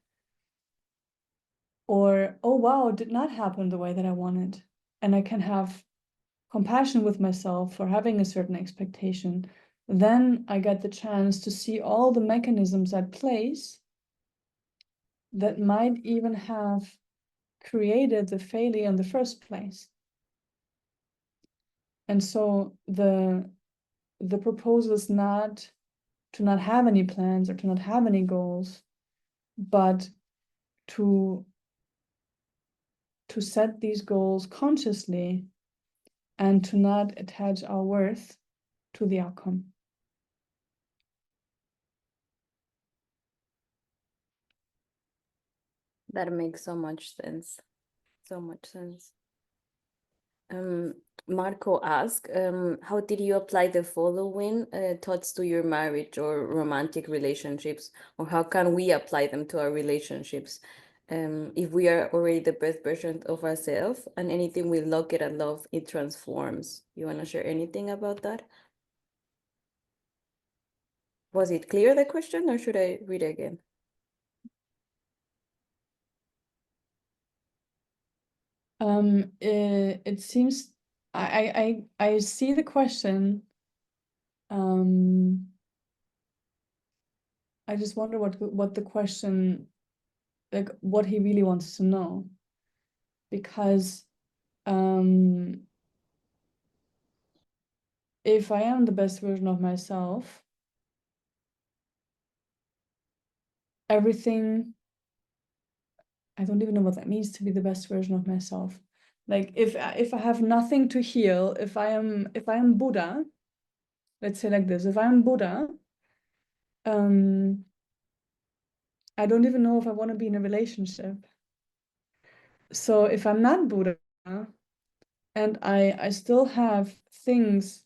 S2: Or, oh wow, it did not happen the way that I wanted. And I can have compassion with myself for having a certain expectation. Then I get the chance to see all the mechanisms at place that might even have created the failure in the first place. And so the proposal is not to not have any plans or to not have any goals, but to set these goals consciously and to not attach our worth to the outcome.
S1: That makes so much sense. So much sense. Um, Marco asked, how did you apply the following thoughts to your marriage or romantic relationships, or how can we apply them to our relationships? If we are already the best version of ourselves, and anything we look at and love, it transforms. You want to share anything about that? Was it clear, the question, or should I read it again?
S2: It seems I see the question. I just wonder what the question, like what he really wants to know, because If I am the best version of myself, everything, I don't even know what that means to be the best version of myself. Like if I have nothing to heal, if I am Buddha, let's say like this, if I'm Buddha, I don't even know if I want to be in a relationship. So if I'm not Buddha and I still have things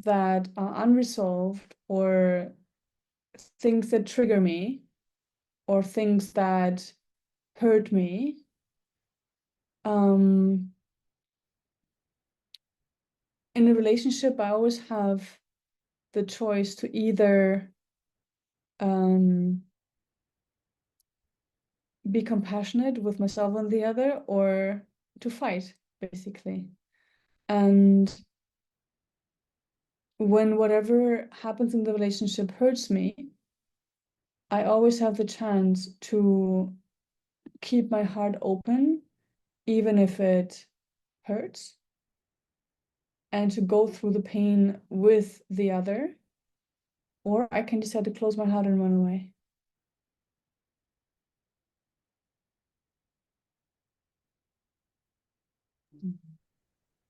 S2: that are unresolved, or things that trigger me, or things that hurt me, in a relationship, I always have the choice to either be compassionate with myself and the other, or to fight, basically. And when whatever happens in the relationship hurts me, I always have the chance to keep my heart open, even if it hurts, and to go through the pain with the other, or I can decide to close my heart and run away.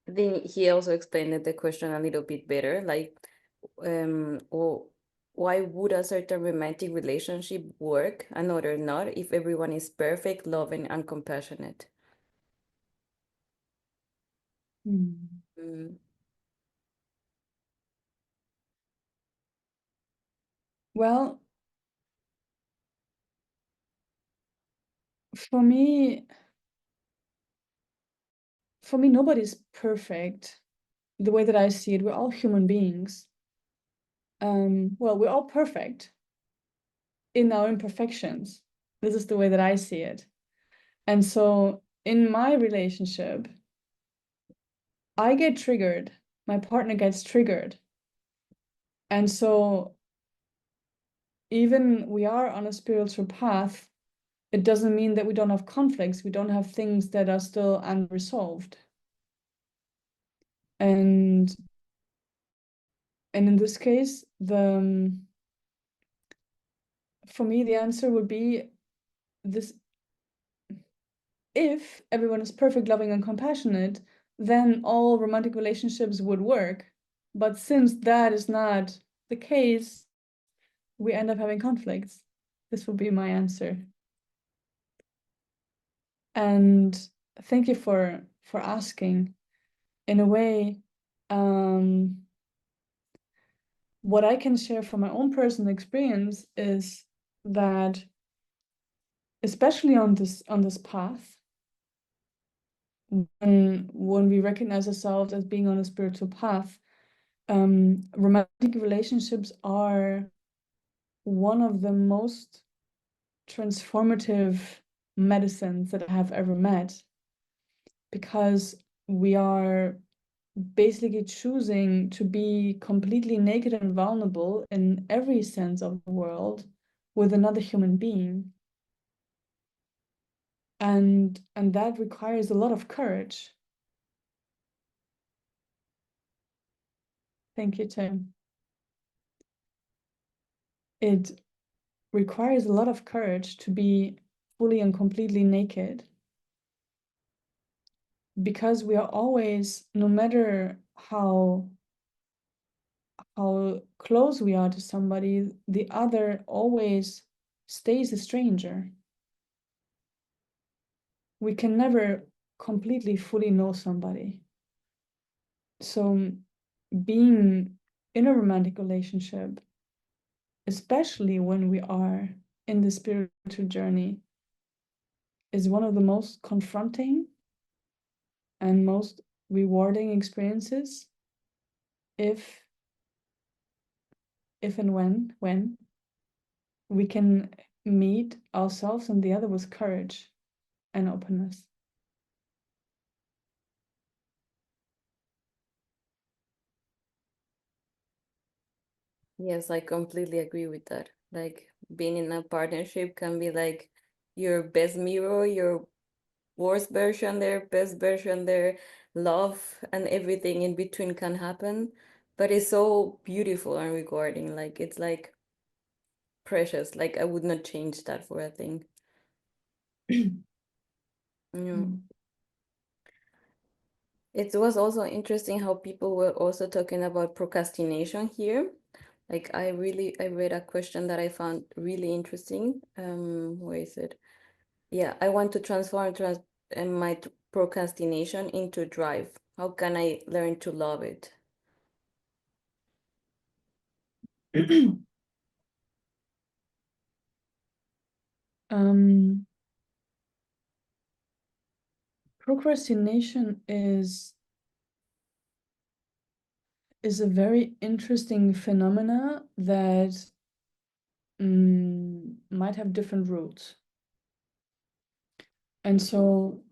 S1: I think he also explained the question a little bit better, like, or why would a certain romantic relationship work, another not, if everyone is perfect, loving, and compassionate? Mm.
S2: Well, for me, nobody's perfect. The way that I see it, we're all human beings. Well, we're all perfect in our imperfections. This is the way that I see it. And so in my relationship, I get triggered, my partner gets triggered. And so even we are on a spiritual path, it doesn't mean that we don't have conflicts. We don't have things that are still unresolved. And in this case, for me, the answer would be this: if everyone is perfect, loving, and compassionate, then all romantic relationships would work. But since that is not the case, we end up having conflicts. This would be my answer. And thank you for asking. In a way, what I can share from my own personal experience is that, especially on this path, when we recognize ourselves as being on a spiritual path, romantic relationships are one of the most transformative medicines that I have ever met, because we are basically choosing to be completely naked and vulnerable in every sense of the world with another human being. And that requires a lot of courage. Thank you, Tim. It requires a lot of courage to be fully and completely naked, because we are always, no matter how close we are to somebody, the other always stays a stranger. We can never completely fully know somebody. So being in a romantic relationship, especially when we are in the spiritual journey, is one of the most confronting and most rewarding experiences, if and when we can meet ourselves and the other with courage and openness.
S1: Yes, I completely agree with that. Like, being in a partnership can be like your best mirror, your worst version there, best version there, love and everything in between can happen. But it's so beautiful and rewarding. Like it's like precious. Like I would not change that for a thing. Yeah.
S2: Mm.
S1: It was also interesting how people were also talking about procrastination here. Like I read a question that I found really interesting. Where is it? Yeah, I want to transform my procrastination into drive. How can I learn to love it?
S2: Um, procrastination is a very interesting phenomena that might have different roots. And so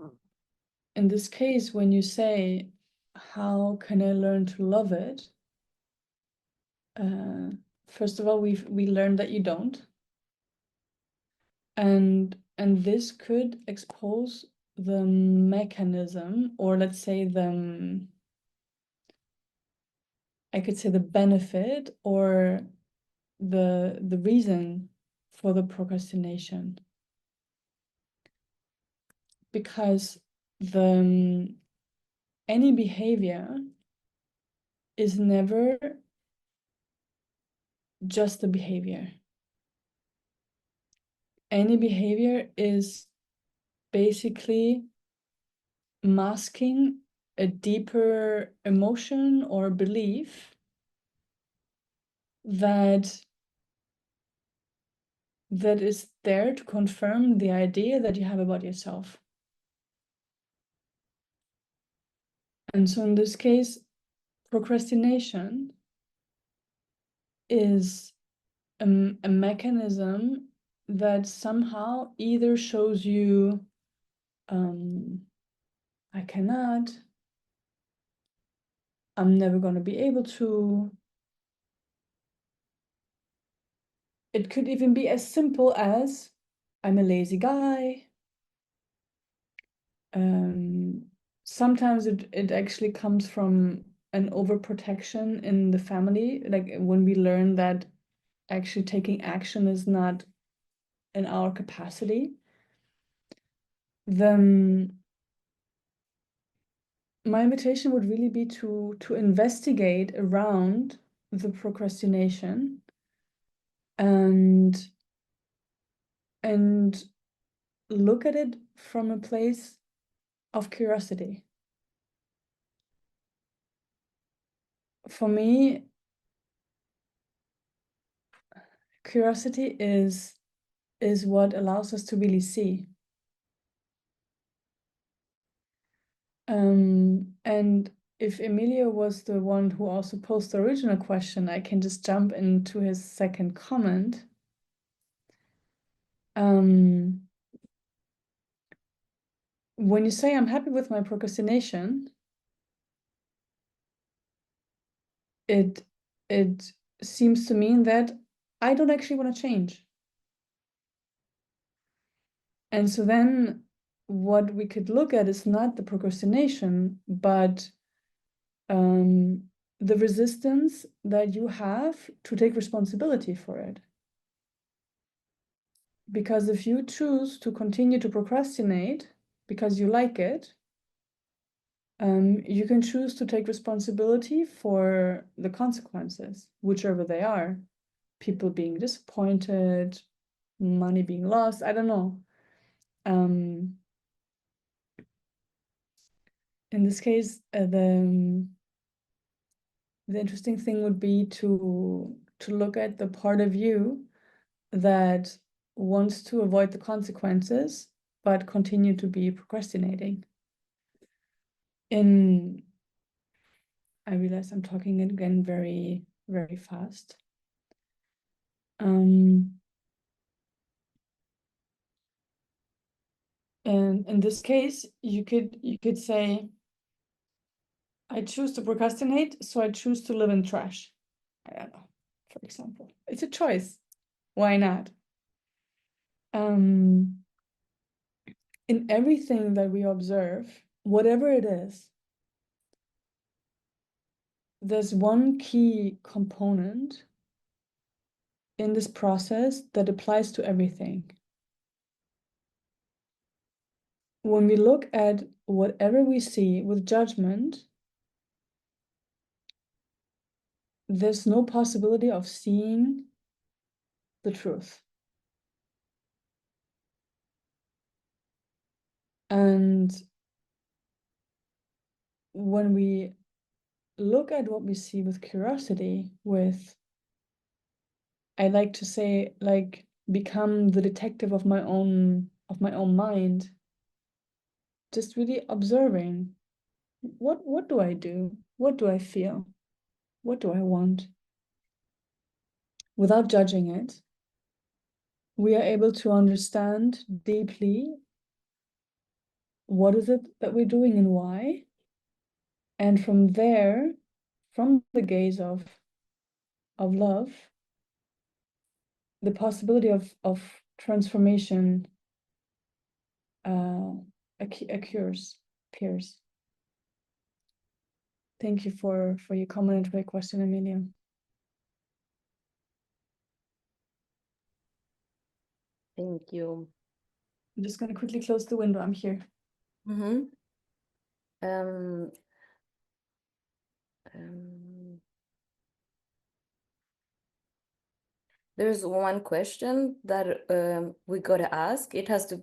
S2: in this case, when you say, how can I learn to love it? First of all, we learned that you don't. And this could expose the mechanism, or let's say I could say the benefit or the reason for the procrastination. Because any behavior is never just a behavior. Any behavior is basically masking a deeper emotion or belief that is there to confirm the idea that you have about yourself. And so in this case, procrastination is a mechanism that somehow either shows you, I cannot, I'm never going to be able to. It could even be as simple as, I'm a lazy guy. Sometimes it actually comes from an overprotection in the family, like when we learn that actually taking action is not in our capacity. Then my invitation would really be to investigate around the procrastination and look at it from a place of curiosity. For me, curiosity is what allows us to really see. And if Emilio was the one who also posed the original question, I can just jump into his second comment. When you say I'm happy with my procrastination, it seems to mean that I don't actually want to change. And so then what we could look at is not the procrastination, but the resistance that you have to take responsibility for it. Because if you choose to continue to procrastinate because you like it, you can choose to take responsibility for the consequences, whichever they are. People being disappointed, money being lost, I don't know. In this case, the interesting thing would be to look at the part of you that wants to avoid the consequences, but continue to be procrastinating. I realize I'm talking again very, very fast. And in this case, you could say, I choose to procrastinate, so I choose to live in trash. I don't know, for example. It's a choice. Why not? in everything that we observe, whatever it is, there's one key component in this process that applies to everything. When we look at whatever we see with judgment, there's no possibility of seeing the truth. And when we look at what we see with curiosity, with, I like to say, like, become the detective of my own mind, just really observing what do I do? What do I feel? What do I want? Without judging it, we are able to understand deeply what is it that we're doing and why. And from there, from the gaze of love, the possibility of transformation appears. Thank you for your comment and for your question, Amelia.
S1: Thank you.
S2: I'm just going to quickly close the window. I'm here.
S1: Mm-hmm. Um, there's one question that we gotta ask. It has to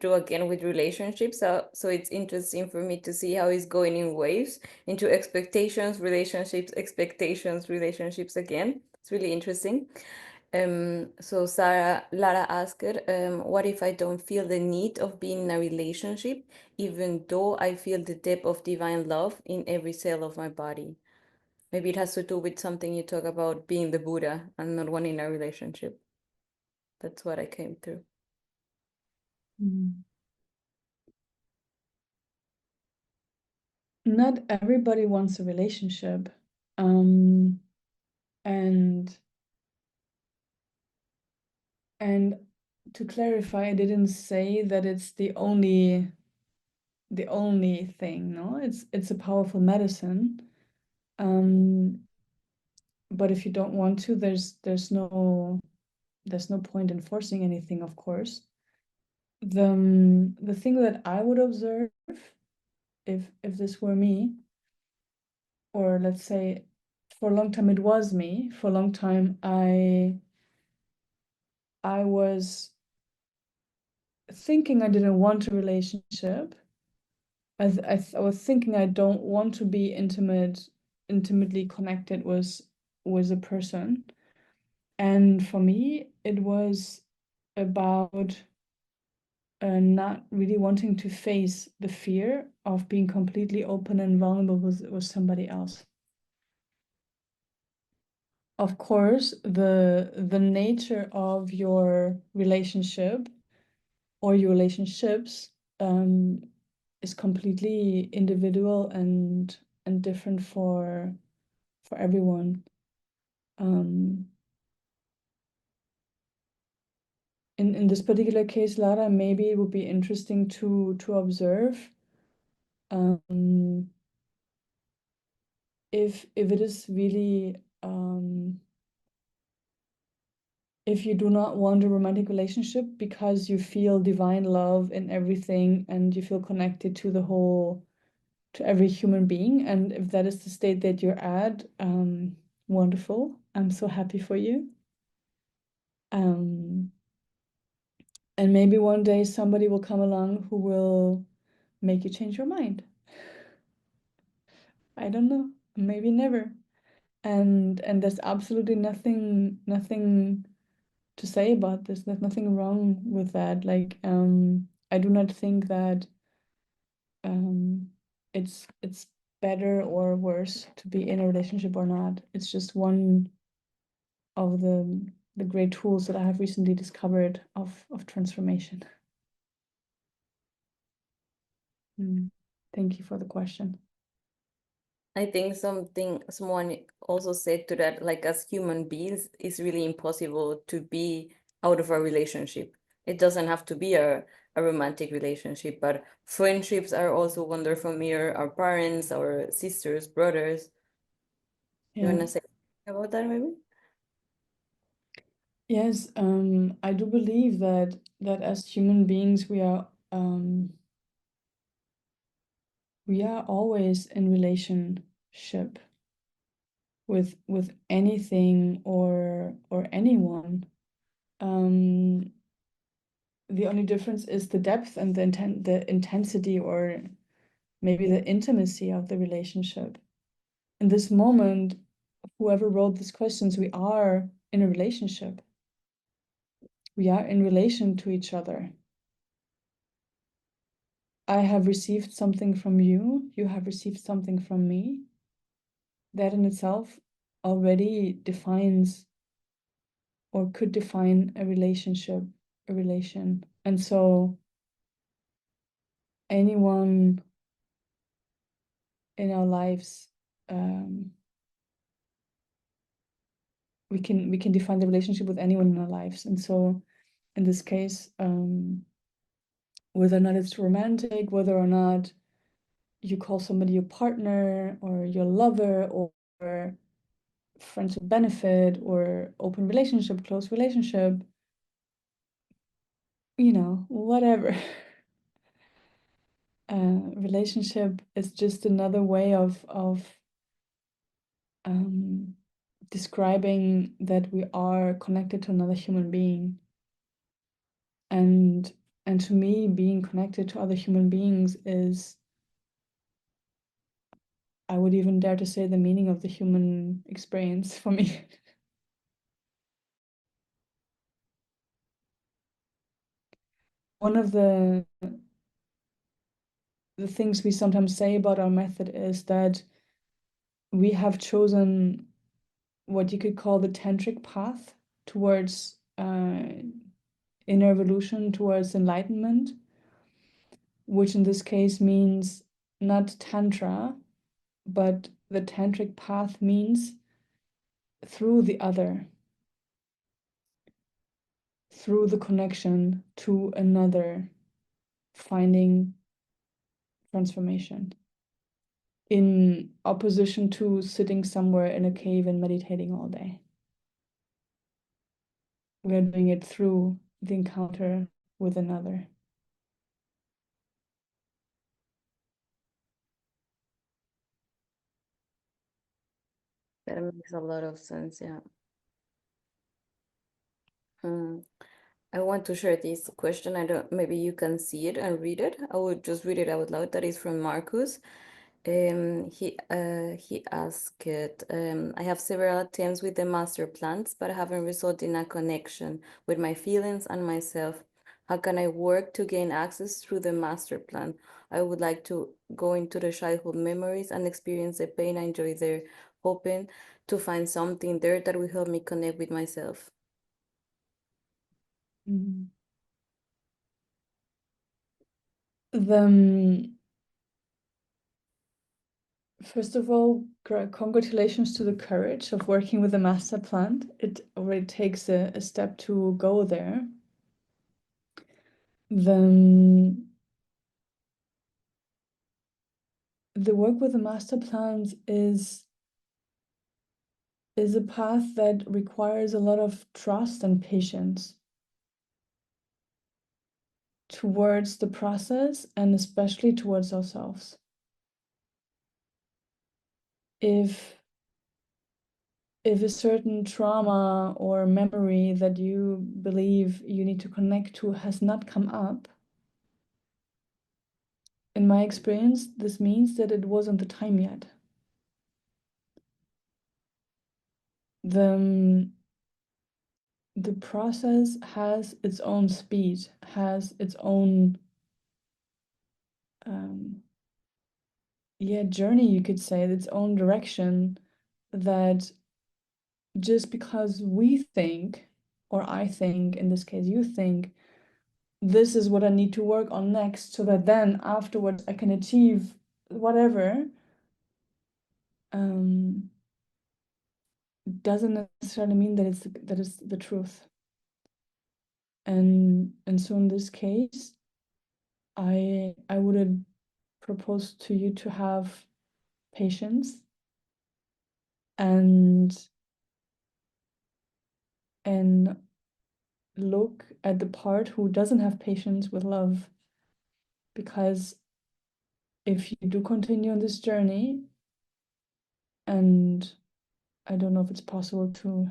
S1: do again with relationships. So it's interesting for me to see how it's going in waves into expectations, relationships again. It's really interesting. So Lara asked, what if I don't feel the need of being in a relationship, even though I feel the depth of divine love in every cell of my body? Maybe it has to do with something you talk about being the Buddha and not wanting a relationship. That's what I came through.
S2: Not everybody wants a relationship. And to clarify, I didn't say that it's the only thing, no? It's a powerful medicine. But if you don't want to, there's no point in forcing anything, of course. The thing that I would observe, if this were me, or let's say for a long time it was me, for a long time I was thinking I didn't want a relationship. I was thinking I don't want to be intimately connected with a person. And for me, it was about not really wanting to face the fear of being completely open and vulnerable with somebody else. Of course, the nature of your relationship or your relationships is completely individual and different for everyone. In this particular case, Lara, maybe it would be interesting to observe if it is really if you do not want a romantic relationship because you feel divine love in everything and you feel connected to to every human being, and if that is the state that you're at, wonderful. I'm so happy for you. And maybe one day somebody will come along who will make you change your mind. I don't know, maybe never. And there's absolutely nothing to say about this. There's nothing wrong with that. Like, I do not think that it's better or worse to be in a relationship or not. It's just one of the great tools that I have recently discovered of transformation. Thank you for the question.
S1: I think someone also said to that, like as human beings, it's really impossible to be out of a relationship. It doesn't have to be a a romantic relationship, but friendships are also wonderful mirror our parents, our sisters, brothers. You
S2: Yeah.
S1: wanna say about that maybe?
S2: Yes, I do believe that as human beings we are always in relationship with anything or anyone. The only difference is the depth and the intensity, or maybe the intimacy of the relationship. In this moment, whoever wrote these questions, we are in a relationship. We are in relation to each other. I have received something from you, you have received something from me. That in itself already defines or could define a relationship, a relation. And so anyone in our lives, we can define the relationship with anyone in our lives. And so in this case, whether or not it's romantic, whether or not you call somebody your partner or your lover or friends with benefit or open relationship, close relationship, whatever. Relationship is just another way of describing that we are connected to another human being. And to me, being connected to other human beings is, I would even dare to say, the meaning of the human experience for me. One of the things we sometimes say about our method is that we have chosen what you could call the tantric path towards inner evolution, towards enlightenment, which in this case means not tantra, but the tantric path means through the other, through the connection to another, finding transformation, in opposition to sitting somewhere in a cave and meditating all day. We are doing it through the encounter with another.
S1: That makes a lot of sense, yeah. Hmm. I want to share this question. I don't, maybe you can see it and read it. I would just read it out loud. That is from Marcus. He asked, I have several attempts with the master plans, but I haven't resulted in a connection with my feelings and myself. How can I work to gain access through the master plan? I would like to go into the childhood memories and experience the pain I enjoy there, hoping to find something there that will help me connect with myself.
S2: Mhm. The First of all, congratulations to the courage of working with a master plan. It already takes a step to go there. Then the work with the master plans is a path that requires a lot of trust and patience towards the process and especially towards ourselves. If a certain trauma or memory that you believe you need to connect to has not come up, in my experience, this means that it wasn't the time yet. The, the process has its own speed, has its own journey, you could say, its own direction, that just because we think, or I think, in this case, you think, this is what I need to work on next so that then afterwards I can achieve whatever, doesn't necessarily mean that it's the truth. And so in this case, I would propose to you to have patience and look at the part who doesn't have patience with love, because if you do continue on this journey, and I don't know if it's possible to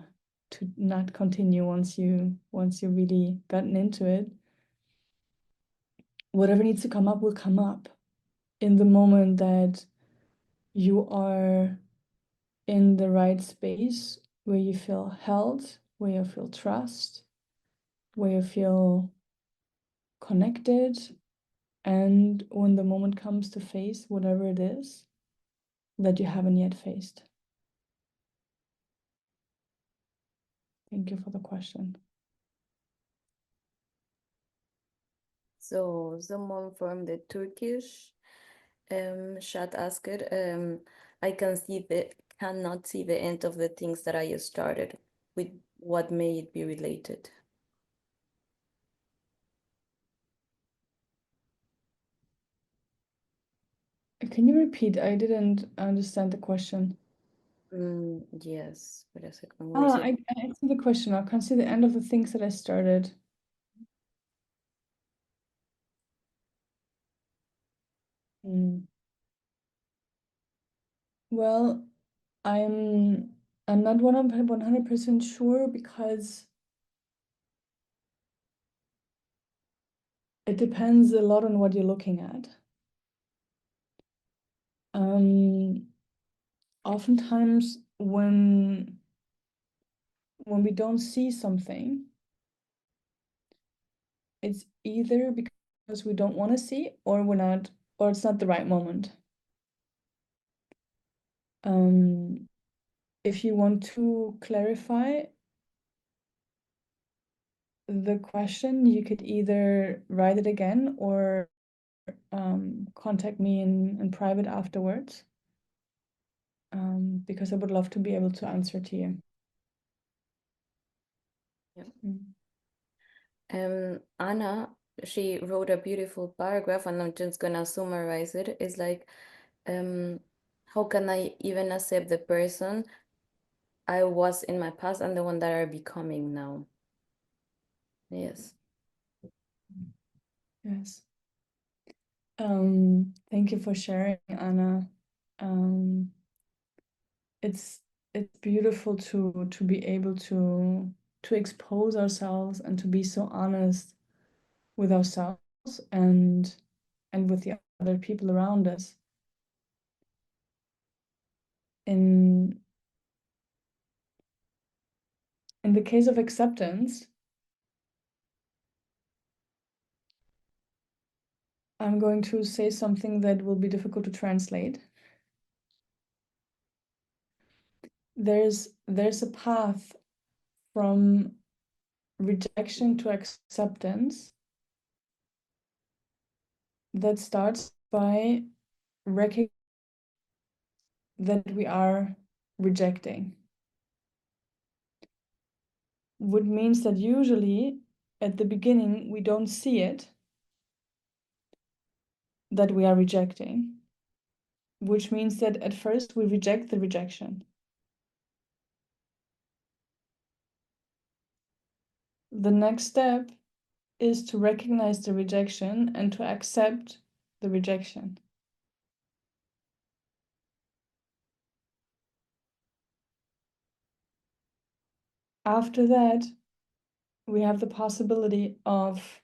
S2: not continue once you really gotten into it, whatever needs to come up will come up in the moment that you are in the right space, where you feel held, where you feel trust, where you feel connected, and when the moment comes to face whatever it is that you haven't yet faced. Thank you for the question.
S1: So someone from the Turkish chat asked, I cannot see the end of the things that I started. With what may it be related?
S2: Can you repeat? I didn't understand the question.
S1: Yes, wait a second. Where is it?
S2: I see the question. I can't see the end of the things that I started. Well, I'm not 100% sure, because it depends a lot on what you're looking at. Oftentimes when we don't see something, it's either because we don't want to see, or it's not the right moment. If you want to clarify the question, you could either write it again or contact me in private afterwards, because I would love to be able to answer to you.
S1: Anna, she wrote a beautiful paragraph, and I'm just gonna summarize it. It's like, how can I even accept the person I was in my past and the one that I'm becoming now? Yes.
S2: Yes. Thank you for sharing, Anna. It's beautiful to be able to expose ourselves and to be so honest with ourselves and with the other people around us. In the case of acceptance, I'm going to say something that will be difficult to translate. There's a path from rejection to acceptance that starts by recognizing that we are rejecting, which means that usually at the beginning we don't see it, that we are rejecting, which means that at first we reject the rejection. The next step is to recognize the rejection and to accept the rejection. After that, we have the possibility of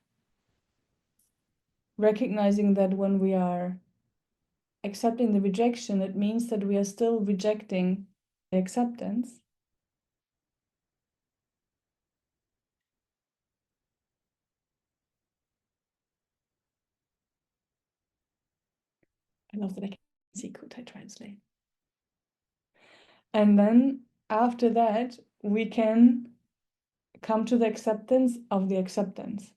S2: recognizing that when we are accepting the rejection, it means that we are still rejecting the acceptance. I love that I can see, could I translate? And then after that, we can come to the acceptance of the acceptance.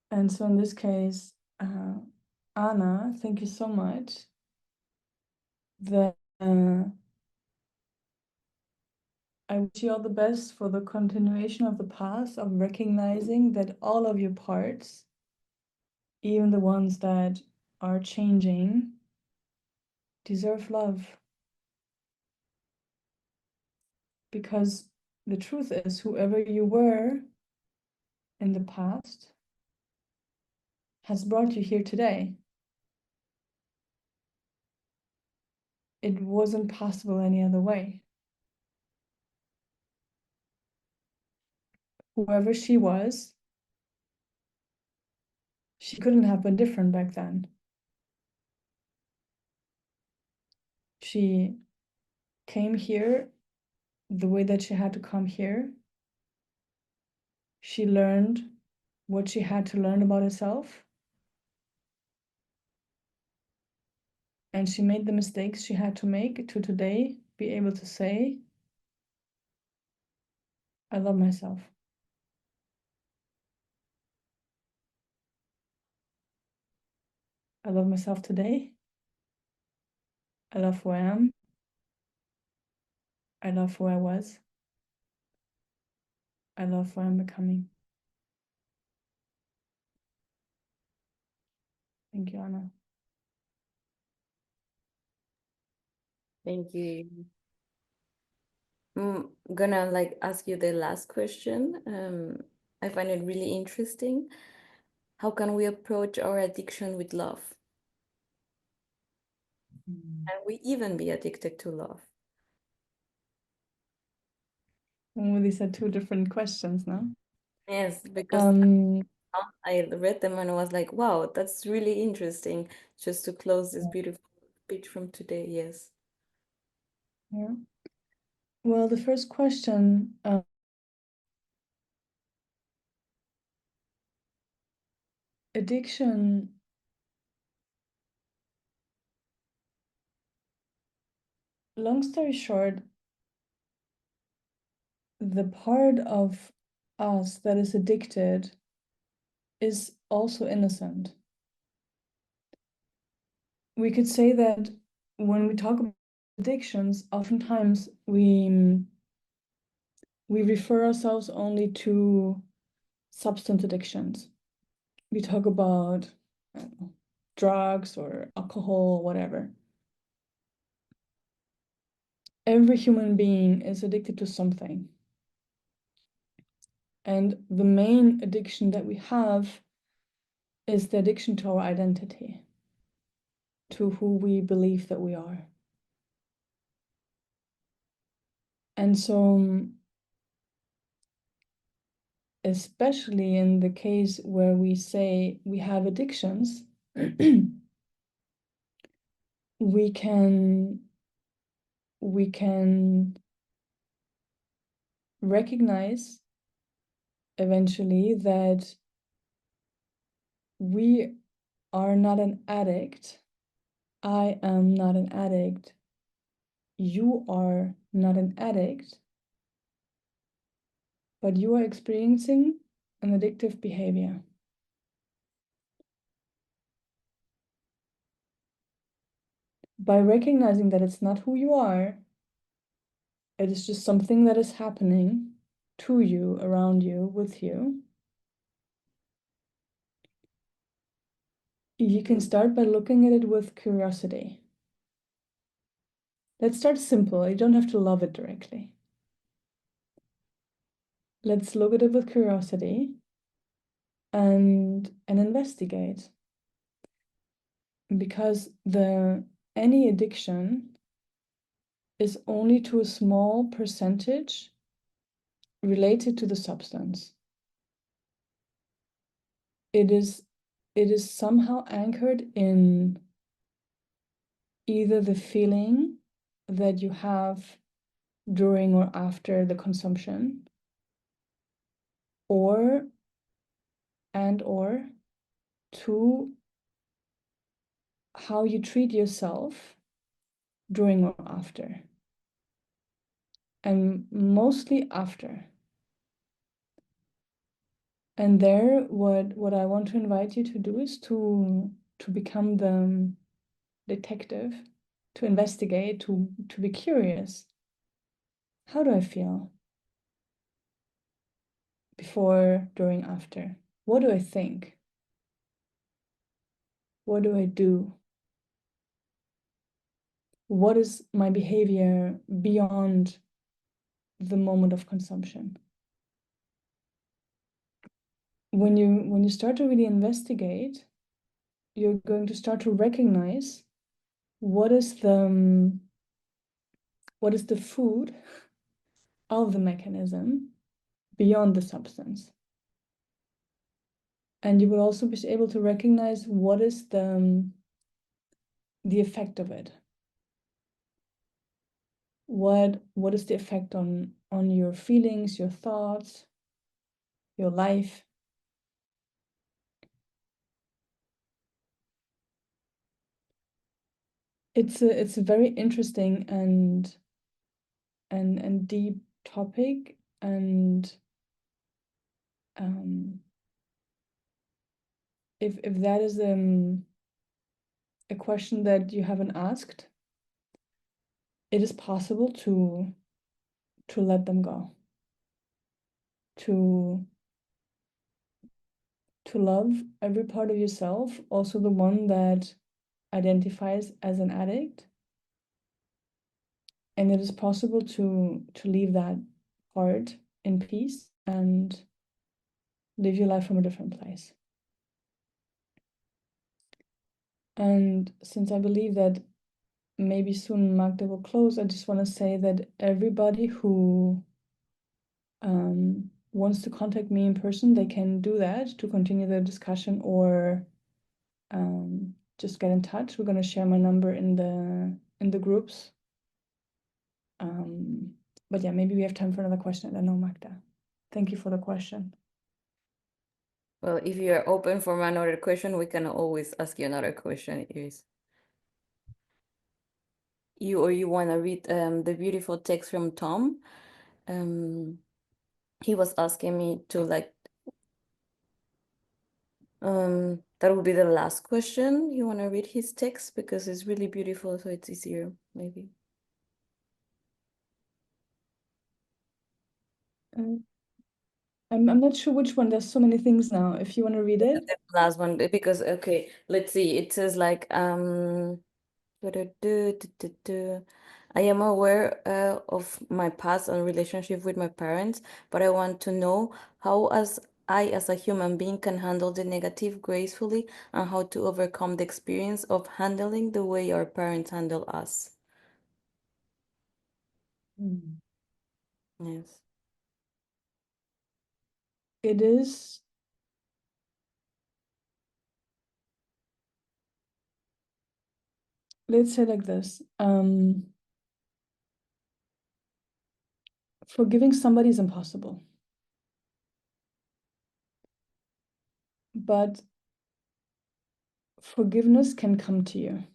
S2: And so in this case, Anna, thank you so much. I I wish you all the best for the continuation of the path of recognizing that all of your parts, even the ones that are changing, deserve love. Because the truth is, whoever you were in the past has brought you here today. It wasn't possible any other way. Whoever she was, she couldn't have been different back then. She came here the way that she had to come here. She learned what she had to learn about herself. And she made the mistakes she had to make to today be able to say, I love myself. I love myself today. I love who I am. I love who I was. I love who I'm becoming. Thank you, Anna.
S1: Thank you. I'm gonna like ask you the last question. I find it really interesting. How can we approach our addiction with love? Can we even be addicted to love?
S2: Oh, these are two different questions now.
S1: Yes, because I read them and I was like, wow, that's really interesting. Just to close this beautiful speech from today. Yes.
S2: Yeah. Well, the first question, addiction, long story short, the part of us that is addicted is also innocent. We could say that when we talk about addictions, oftentimes we refer ourselves only to substance addictions. We talk about, I don't know, drugs or alcohol, whatever. Every human being is addicted to something. And the main addiction that we have is the addiction to our identity, to who we believe that we are. And so, especially in the case where we say we have addictions, we can recognize eventually that we are not an addict. I am not an addict. You are not an addict, but you are experiencing an addictive behavior. By recognizing that it's not who you are, it is just something that is happening to you, around you, with you. You can start by looking at it with curiosity. Let's start simple. You don't have to love it directly. Let's look at it with curiosity and investigate. Because any addiction is only to a small percentage related to the substance. It is somehow anchored in either the feeling that you have during or after the consumption, or to how you treat yourself during or after, and mostly after. And there, what I want to invite you to do is to become the detective, to investigate, to be curious. How do I feel before, during, after? What do I think? What do I do? What is my behavior beyond the moment of consumption? When you start to really investigate, you're going to start to recognize what is the food of the mechanism beyond the substance. And you will also be able to recognize what is the effect of it. What is the effect on your feelings, your thoughts, your life? It's a very interesting and deep topic, and if that is a question that you haven't asked, it is possible to let them go, to love every part of yourself, also the one that identifies as an addict. And it is possible to leave that part in peace and live your life from a different place. And since I believe that maybe soon Magda will close, I just want to say that everybody who wants to contact me in person, they can do that to continue the discussion, or just get in touch. We're going to share my number in the groups. But yeah, maybe we have time for another question. I don't know, Magda. Thank you for the question.
S1: Well, if you're open for another question, we can always ask you another question. Is you want to read the beautiful text from Tom? He was asking me to like that would be the last question. You want to read his text because it's really beautiful, so it's easier maybe.
S2: I'm not sure which one. There's so many things now. If you want to read it.
S1: The last one, because okay, let's see. It says like I am aware of my past and relationship with my parents, but I want to know how as I as a human being can handle the negative gracefully and how to overcome the experience of handling the way our parents handle us. Yes.
S2: It is, let's say like this. Forgiving somebody is impossible. But forgiveness can come to you.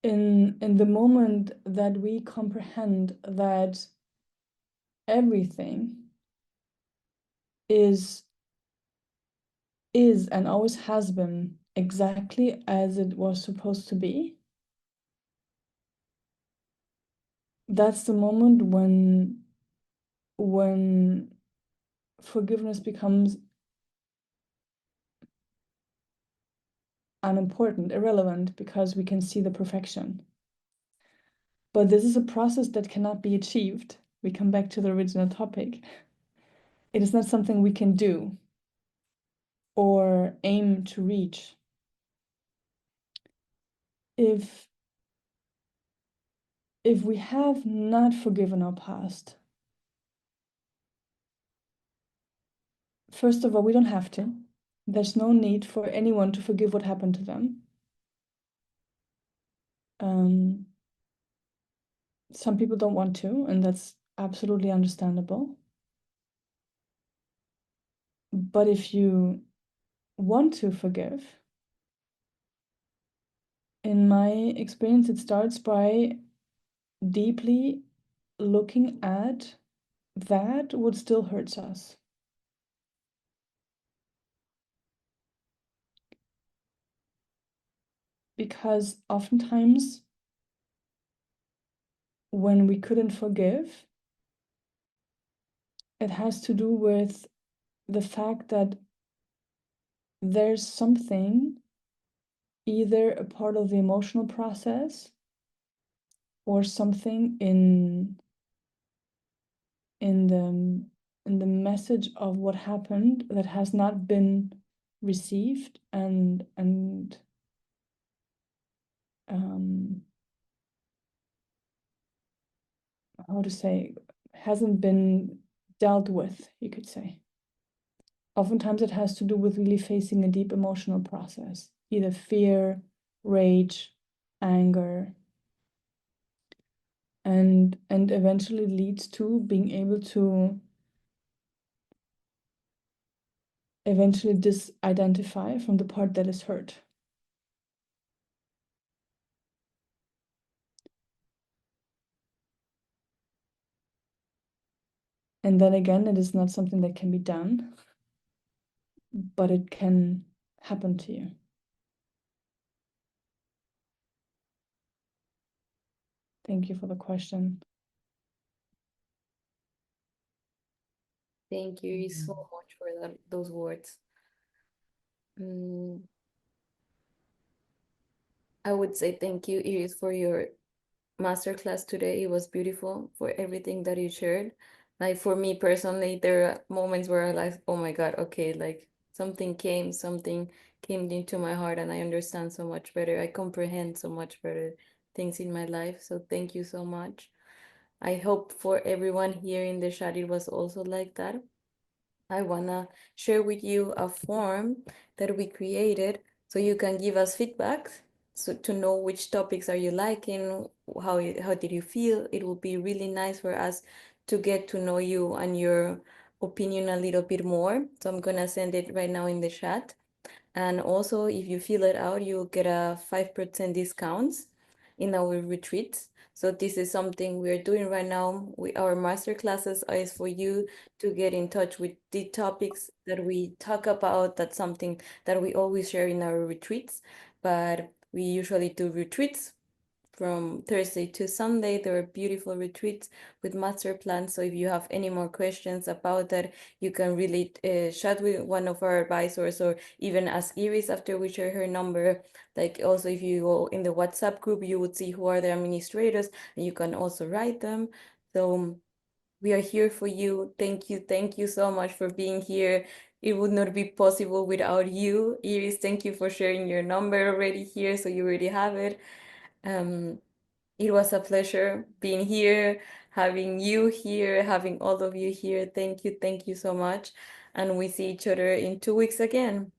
S2: In the moment that we comprehend that everything is and always has been exactly as it was supposed to be, that's the moment when forgiveness becomes unimportant, irrelevant, because we can see the perfection. But this is a process that cannot be achieved. We come back to the original topic. It is not something we can do or aim to reach. If we have not forgiven our past, first of all, we don't have to. There's no need for anyone to forgive what happened to them. Some people don't want to, and that's absolutely understandable. But if you want to forgive, in my experience, it starts by deeply looking at that what still hurts us. Because oftentimes when we couldn't forgive, it has to do with the fact that there's something, either a part of the emotional process or something in the message of what happened that has not been received and how to say, hasn't been dealt with, you could say. Oftentimes it has to do with really facing a deep emotional process, either fear, rage, anger, and eventually leads to being able to eventually disidentify from the part that is hurt. And then again, it is not something that can be done, but it can happen to you. Thank you for the question.
S1: Thank you so much for those words. I would say thank you, Iris, for your masterclass today. It was beautiful for everything that you shared. Like for me personally, there are moments where I like, oh my God, okay, like something came into my heart and I understand so much better. I comprehend so much better things in my life. So thank you so much. I hope for everyone here in the chat it was also like that. I wanna share with you a form that we created so you can give us feedback so to know which topics are you liking, how did you feel. It will be really nice for us to get to know you and your opinion a little bit more. So I'm gonna send it right now in the chat. And also, if you fill it out, you'll get a 5% discounts in our retreats. So this is something we're doing right now. Our master classes is for you to get in touch with the topics that we talk about. That's something that we always share in our retreats, but we usually do retreats from Thursday to Sunday. There are beautiful retreats with master plans. So if you have any more questions about that, you can really chat with one of our advisors or even ask Iris after we share her number. Like also if you go in the WhatsApp group, you would see who are the administrators and you can also write them. So we are here for you. Thank you so much for being here. It would not be possible without you. Iris, thank you for sharing your number already here, so you already have it. Um, it was a pleasure being here, having you here, having all of you here. Thank you so much. And we see each other in 2 weeks again.